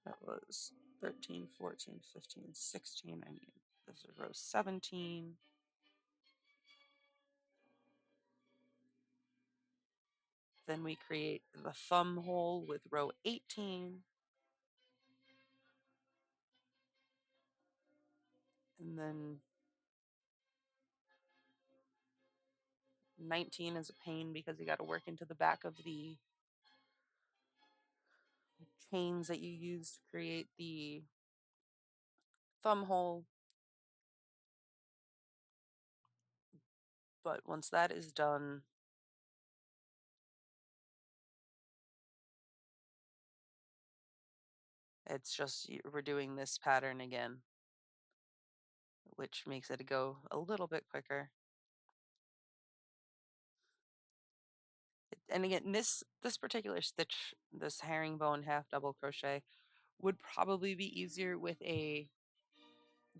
That was 13, 14, 15, 16. I need, this is row 17. Then we create the thumb hole with row 18. And then 19 is a pain because you got to work into the back of the chains that you use to create the thumb hole. But once that is done, it's just we're doing this pattern again, which makes it go a little bit quicker. And again, this particular stitch, this herringbone half double crochet, would probably be easier with a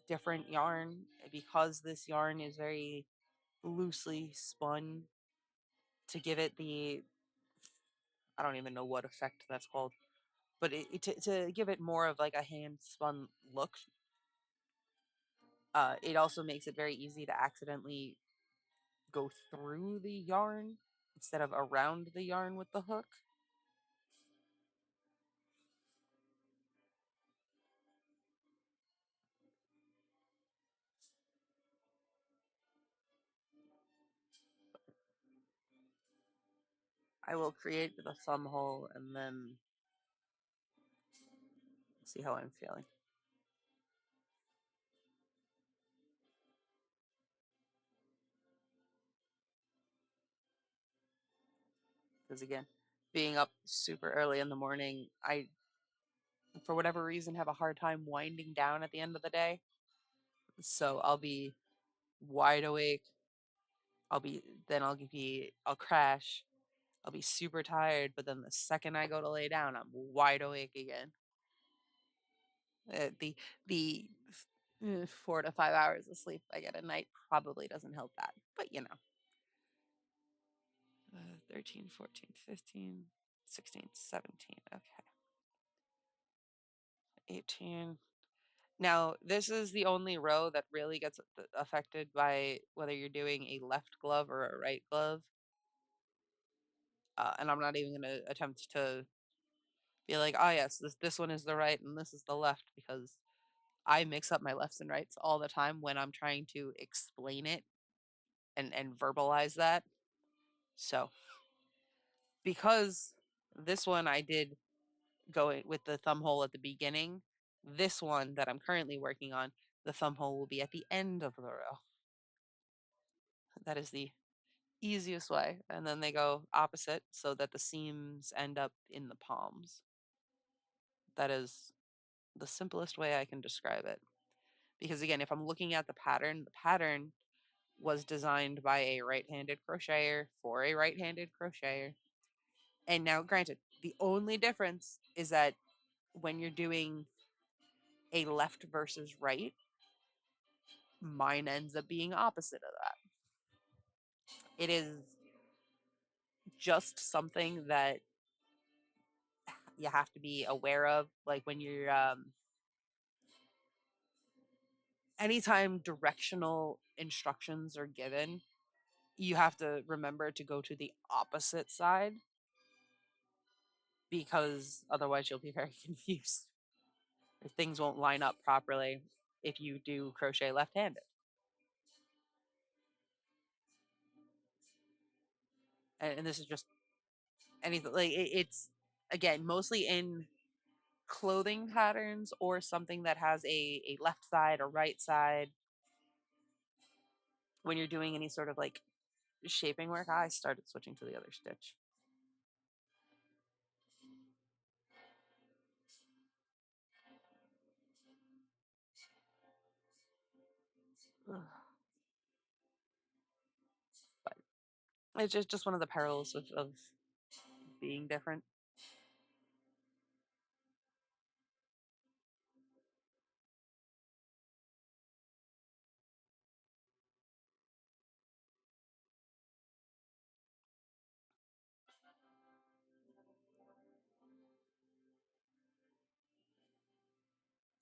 different yarn because this yarn is very loosely spun to give it the, I don't even know what effect that's called, but to give it more of like a hand spun look. It also makes it very easy to accidentally go through the yarn instead of around the yarn with the hook. I will create the thumb hole and then see how I'm feeling. because again, being up super early in the morning, I, for whatever reason, have a hard time winding down at the end of the day. So I'll be wide awake. I'll be, then I'll crash. I'll be super tired, but then the second I go to lay down, I'm wide awake again. The 4 to 5 hours of sleep I get a night probably doesn't help that, but 13, 14, 15, 16, 17. Okay. 18. Now, this is the only row that really gets affected by whether you're doing a left glove or a right glove. And I'm not even going to attempt to be like, oh, yes, this one is the right and this is the left, because I mix up my lefts and rights all the time when I'm trying to explain it and verbalize that. So, because this one I did go with the thumb hole at the beginning, this one that I'm currently working on, the thumb hole will be at the end of the row. That is the easiest way. And then they go opposite so that the seams end up in the palms. That is the simplest way I can describe it. Because again, if I'm looking at the pattern was designed by a right-handed crocheter for a right-handed crocheter. And now, granted, the only difference is that when you're doing a left versus right, mine ends up being opposite of that. It is just something that you have to be aware of, like when you're anytime directional instructions are given, you have to remember to go to the opposite side, because otherwise you'll be very confused. Things won't line up properly if you do crochet left-handed. And this is just anything, like it's again mostly in clothing patterns or something that has a left side or right side. When you're doing any sort of like shaping work, I started switching to the other stitch. But it's just one of the perils of being different.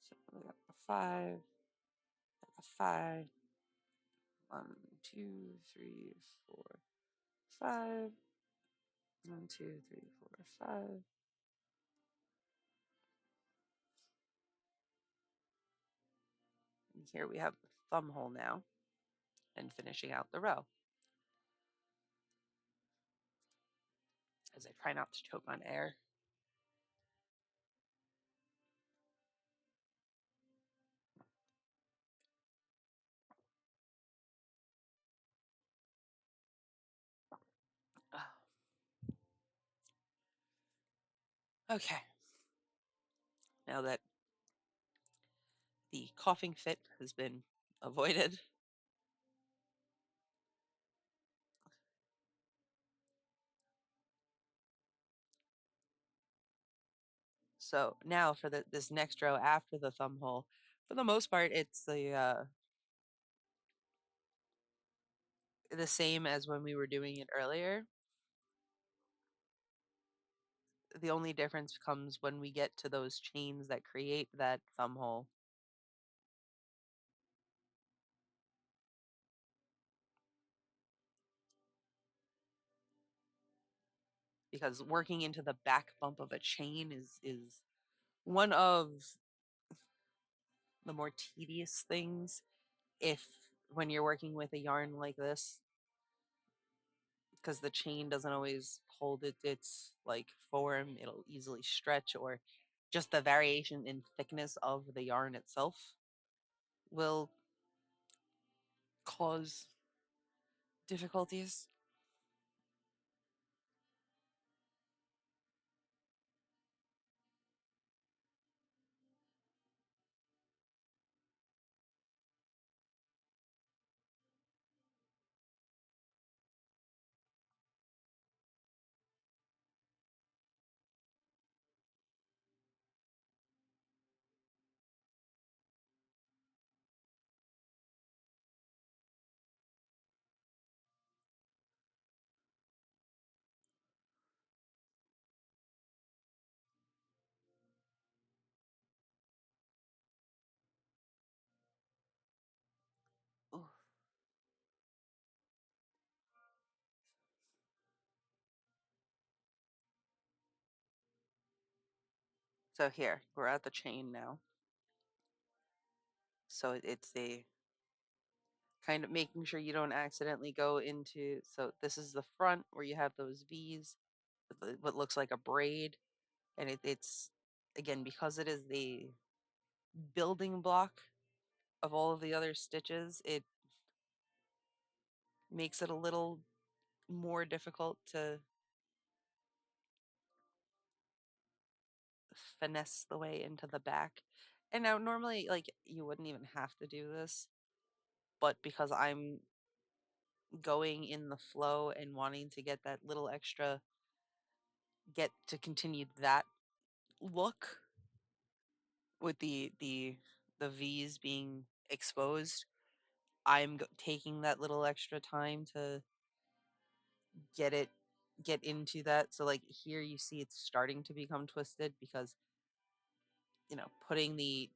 So we got a 5, a 5, 1, 2, 3, 4, 5, 1, 2, 3, 4, 5. And here we have the thumb hole now, and finishing out the row. As I try not to choke on air. Okay. Now that the coughing fit has been avoided, so now for this next row after the thumb hole, for the most part, it's the same as when we were doing it earlier. The only difference comes when we get to those chains that create that thumb hole. Because working into the back bump of a chain is one of the more tedious things if when you're working with a yarn like this, because the chain doesn't always hold its like form. It'll easily stretch, or just the variation in thickness of the yarn itself will cause difficulties. So here, we're at the chain now. So it's the kind of making sure you don't accidentally go into, so this is the front where you have those V's, with what looks like a braid, and it's again because it is the building block of all of the other stitches, it makes it a little more difficult to finesse the way into the back. And now normally like you wouldn't even have to do this, but because I'm going in the flow and wanting to get that little extra, get to continue that look with the V's being exposed, taking that little extra time to get it get into that. So like here you see it's starting to become twisted because putting the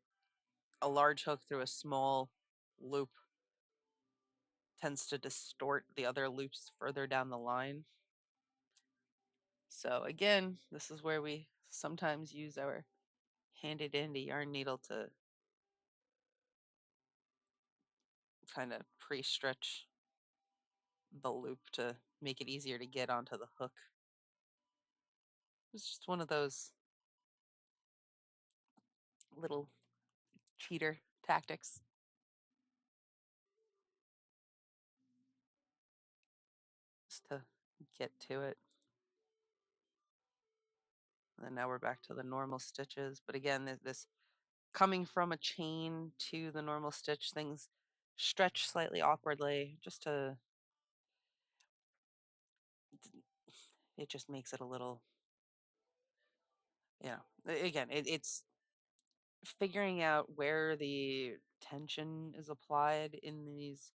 a large hook through a small loop tends to distort the other loops further down the line. So again, this is where we sometimes use our handy dandy yarn needle to kind of pre-stretch the loop to make it easier to get onto the hook. It's just one of those little cheater tactics. Just to get to it. And then now we're back to the normal stitches. But again, this coming from a chain to the normal stitch, things stretch slightly awkwardly just to, it just makes it a little, again, it's figuring out where the tension is applied in these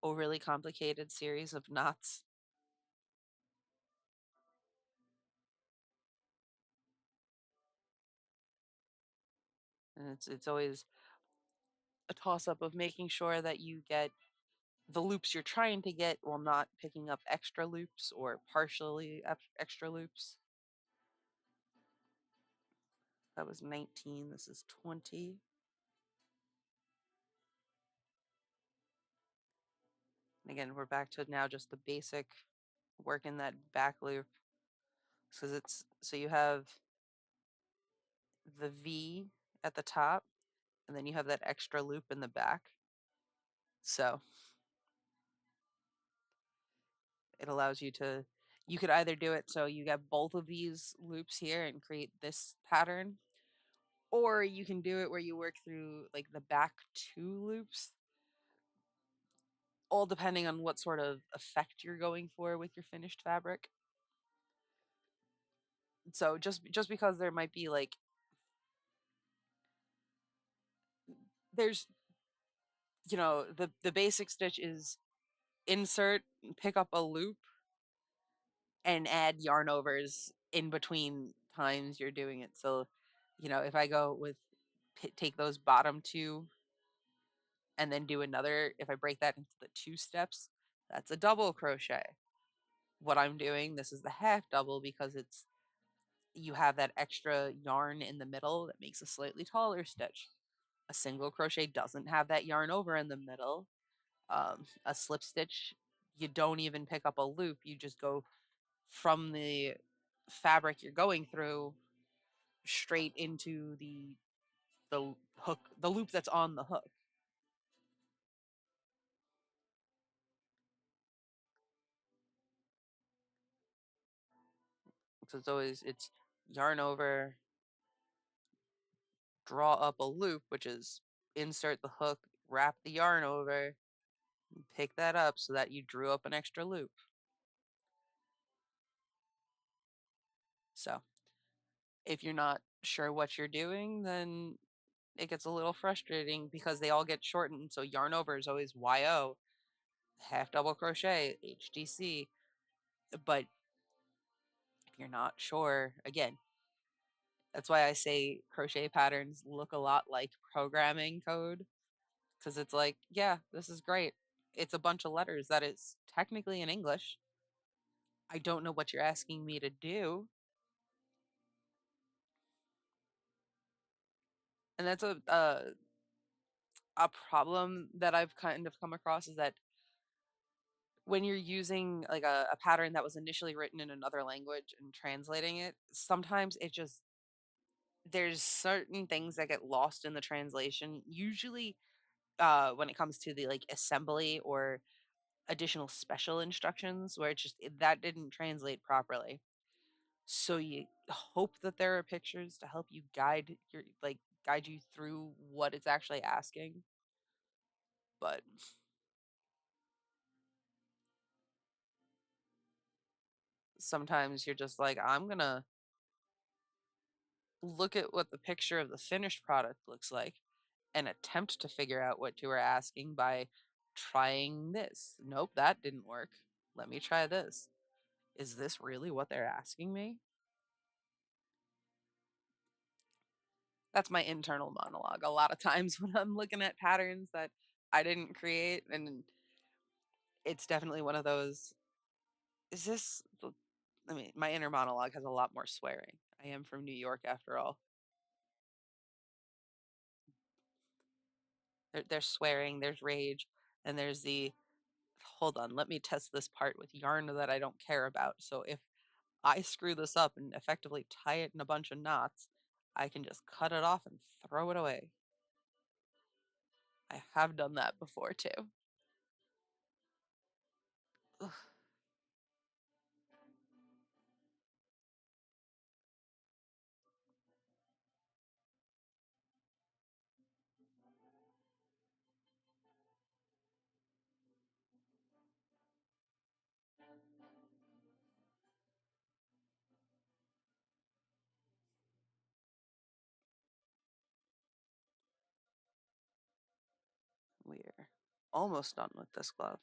overly complicated series of knots. And it's always a toss up of making sure that you get the loops you're trying to get while not picking up extra loops or partially extra loops. That was 19, this is 20. And again, we're back to now just the basic work in that back loop. So you have the V at the top, and then you have that extra loop in the back. So it allows you to, you could either do it so you get both of these loops here and create this pattern, or you can do it where you work through like the back two loops, all depending on what sort of effect you're going for with your finished fabric. So just because there might be like, there's the basic stitch is insert, pick up a loop, and add yarn overs in between times you're doing it. So, if I go with take those bottom two and then do another, if I break that into the two steps, that's a double crochet. What I'm doing, this is the half double because you have that extra yarn in the middle that makes a slightly taller stitch. A single crochet doesn't have that yarn over in the middle. A slip stitch, you don't even pick up a loop, you just go from the fabric you're going through straight into the hook, the loop that's on the hook. So it's yarn over, draw up a loop, which is insert the hook, wrap the yarn over, pick that up so that you drew up an extra loop. So if you're not sure what you're doing, then it gets a little frustrating because they all get shortened. So yarn over is always YO, half double crochet, HDC. But if you're not sure, again, that's why I say crochet patterns look a lot like programming code, because it's like, yeah, this is great. It's a bunch of letters that is technically in English. I don't know what you're asking me to do. And that's a problem that I've kind of come across is that when you're using like a pattern that was initially written in another language and translating it, sometimes it just there's certain things that get lost in the translation. Usually, when it comes to the like assembly or additional special instructions, where that didn't translate properly. So you hope that there are pictures to help you guide you through what it's actually asking. But sometimes you're just like, I'm gonna look at what the picture of the finished product looks like and attempt to figure out what you were asking by trying this. Nope, that didn't work. Let me try this. Is this really what they're asking me? That's my internal monologue a lot of times when I'm looking at patterns that I didn't create. And it's definitely one of those, is this, I mean, my inner monologue has a lot more swearing. I am from New York after all. There's swearing, there's rage, and there's the hold on, let me test this part with yarn that I don't care about. So if I screw this up and effectively tie it in a bunch of knots, I can just cut it off and throw it away. I have done that before too. Ugh, we're almost done with this glove.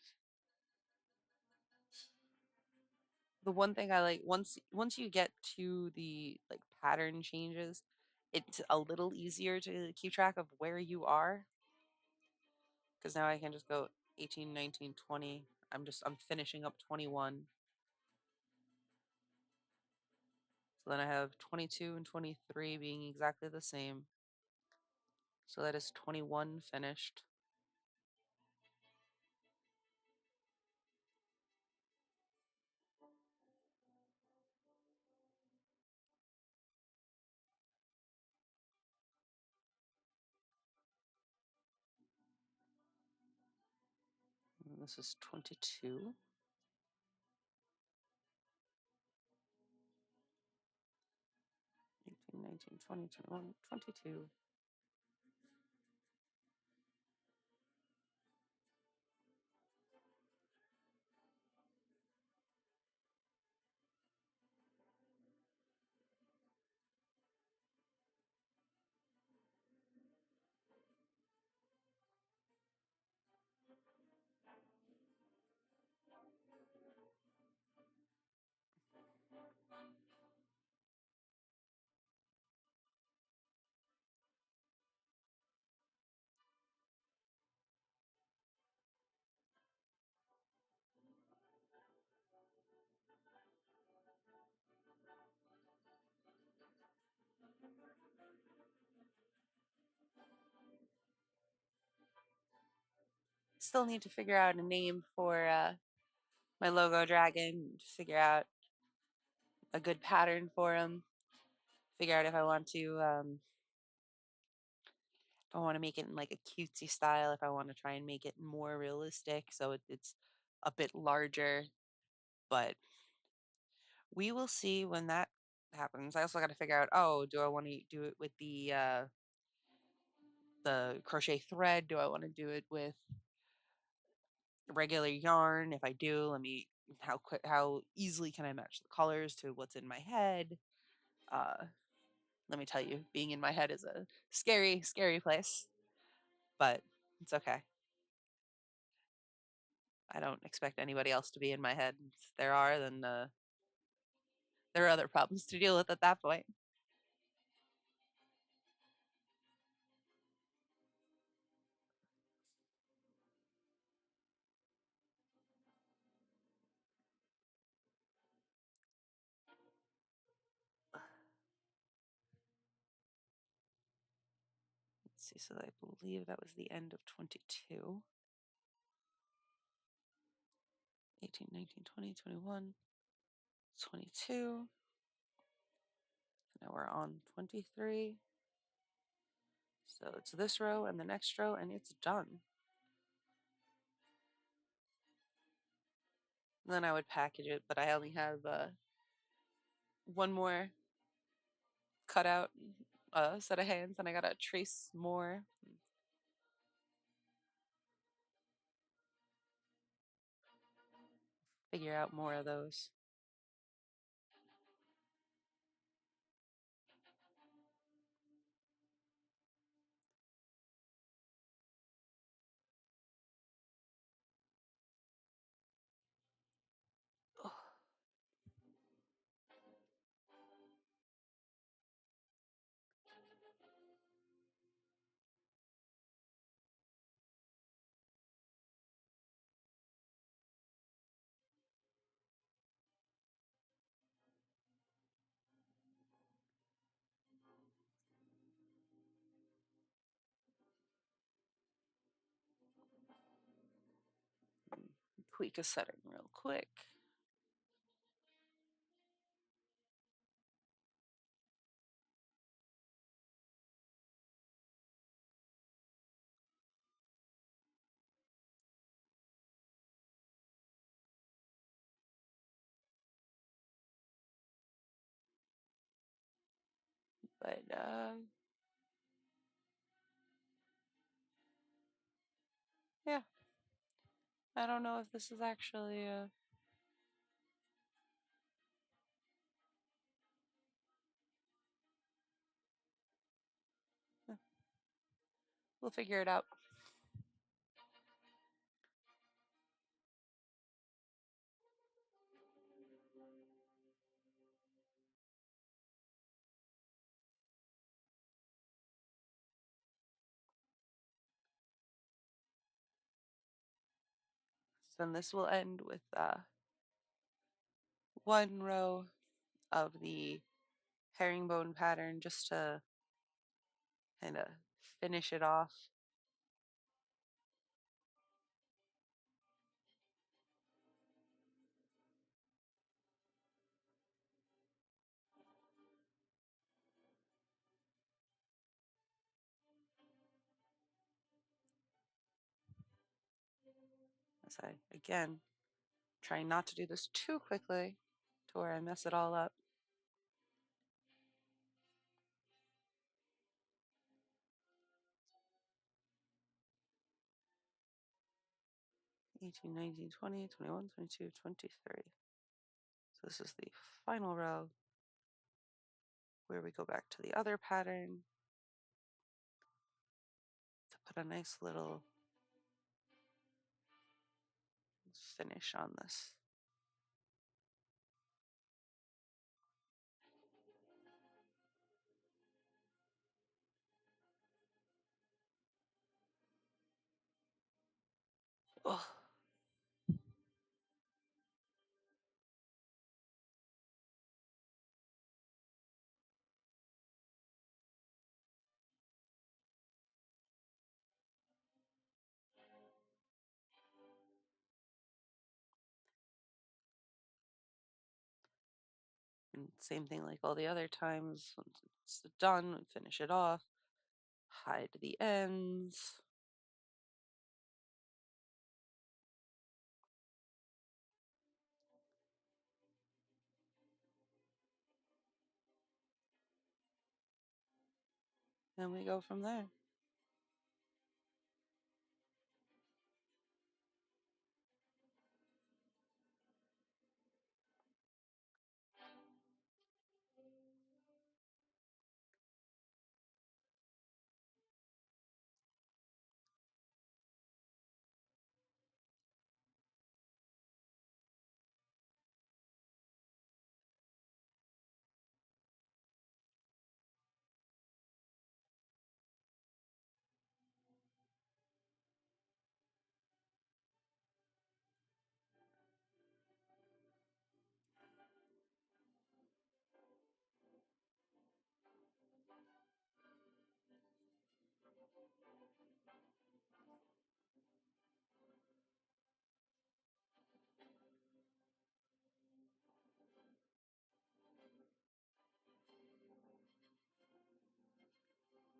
The one thing I like once you get to the like pattern changes, it's a little easier to keep track of where you are because now I can just go 18, 19, 20. I'm finishing up 21. So then I have 22 and 23 being exactly the same. So that is 21 finished. And this is 22. 18, 19, 20, 21, 22. Still need to figure out a name for my logo dragon, figure out a good pattern for him, figure out if I want to if I want to make it in like a cutesy style, if I want to try and make it more realistic so it's a bit larger, but we will see when that happens. I also got to figure out, oh, do I want to do it with the crochet thread? Do I want to do it with regular yarn? If I do, let me how easily can I match the colors to what's in my head? Uh, let me tell you, being in my head is a scary, scary place, but it's okay. I don't expect anybody else to be in my head. If there are, then there are other problems to deal with at that point. Let's see, so I believe that was the end of 22. 18, 19, 20, 21, 22. Now we're on 23. So it's this row and the next row, and it's done. And then I would package it, but I only have one more cut out set of hands, and I gotta trace more. Figure out more of those. Oh. Tweak a setting real quick. But yeah, I don't know if this is actually we'll figure it out. So then this will end with one row of the herringbone pattern just to kind of finish it off. As I, again, trying not to do this too quickly to where I mess it all up. 18, 19, 20, 21, 22, 23. So this is the final row where we go back to the other pattern to put a nice little finish on this. Oh. And same thing like all the other times. Once it's done, we finish it off, hide the ends. And we go from there.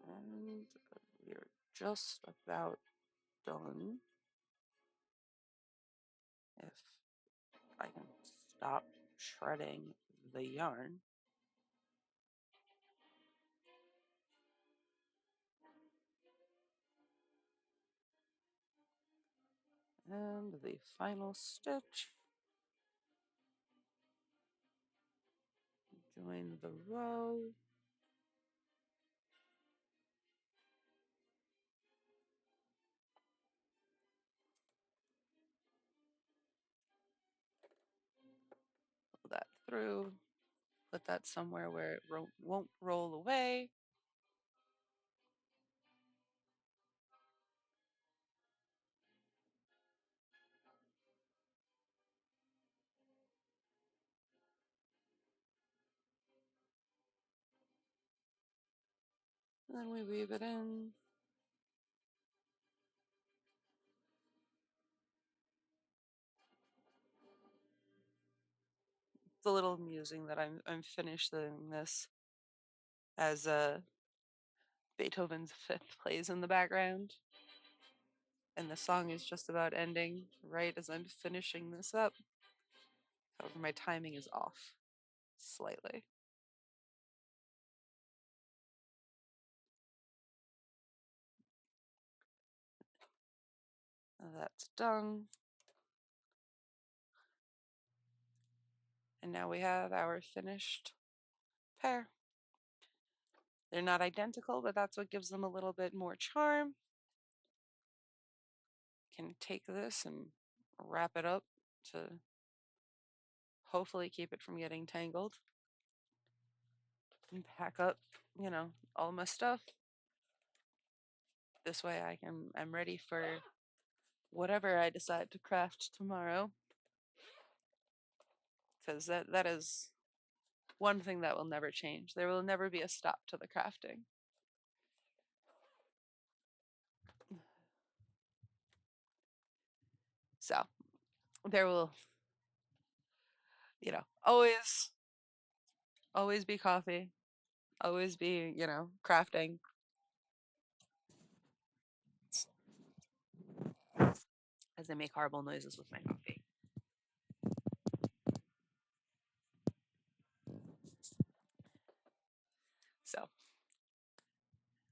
And we're just about done. If I can stop shredding the yarn. And the final stitch. Join the row. Pull that through. Put that somewhere where it won't roll away. And then we weave it in. It's a little amusing that I'm finishing this as Beethoven's Fifth plays in the background. And the song is just about ending right as I'm finishing this up. However, my timing is off slightly. That's done. And now we have our finished pair. They're not identical, but that's what gives them a little bit more charm. Can take this and wrap it up to hopefully keep it from getting tangled. And pack up, you know, all my stuff. This way I'm ready for whatever I decide to craft tomorrow. Because that is one thing that will never change. There will never be a stop to the crafting. So there will, always be coffee, always be, crafting. As I make horrible noises with my coffee. So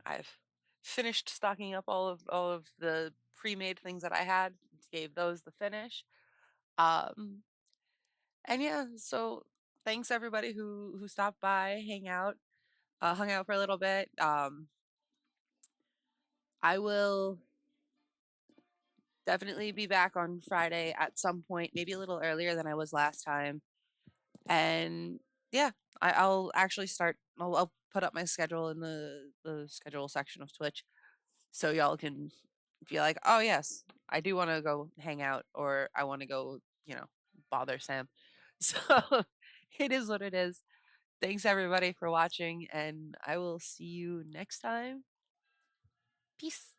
I've finished stocking up all of the pre-made things that I had, gave those the finish. And yeah, so thanks everybody who stopped by, hung out for a little bit. I will definitely be back on Friday at some point, maybe a little earlier than I was last time. And yeah, I'll actually start. I'll put up my schedule in the schedule section of Twitch, so y'all can be like, oh yes, I do want to go hang out, or I want to go, bother Sam. So it is what it is. Thanks everybody for watching, and I will see you next time. Peace.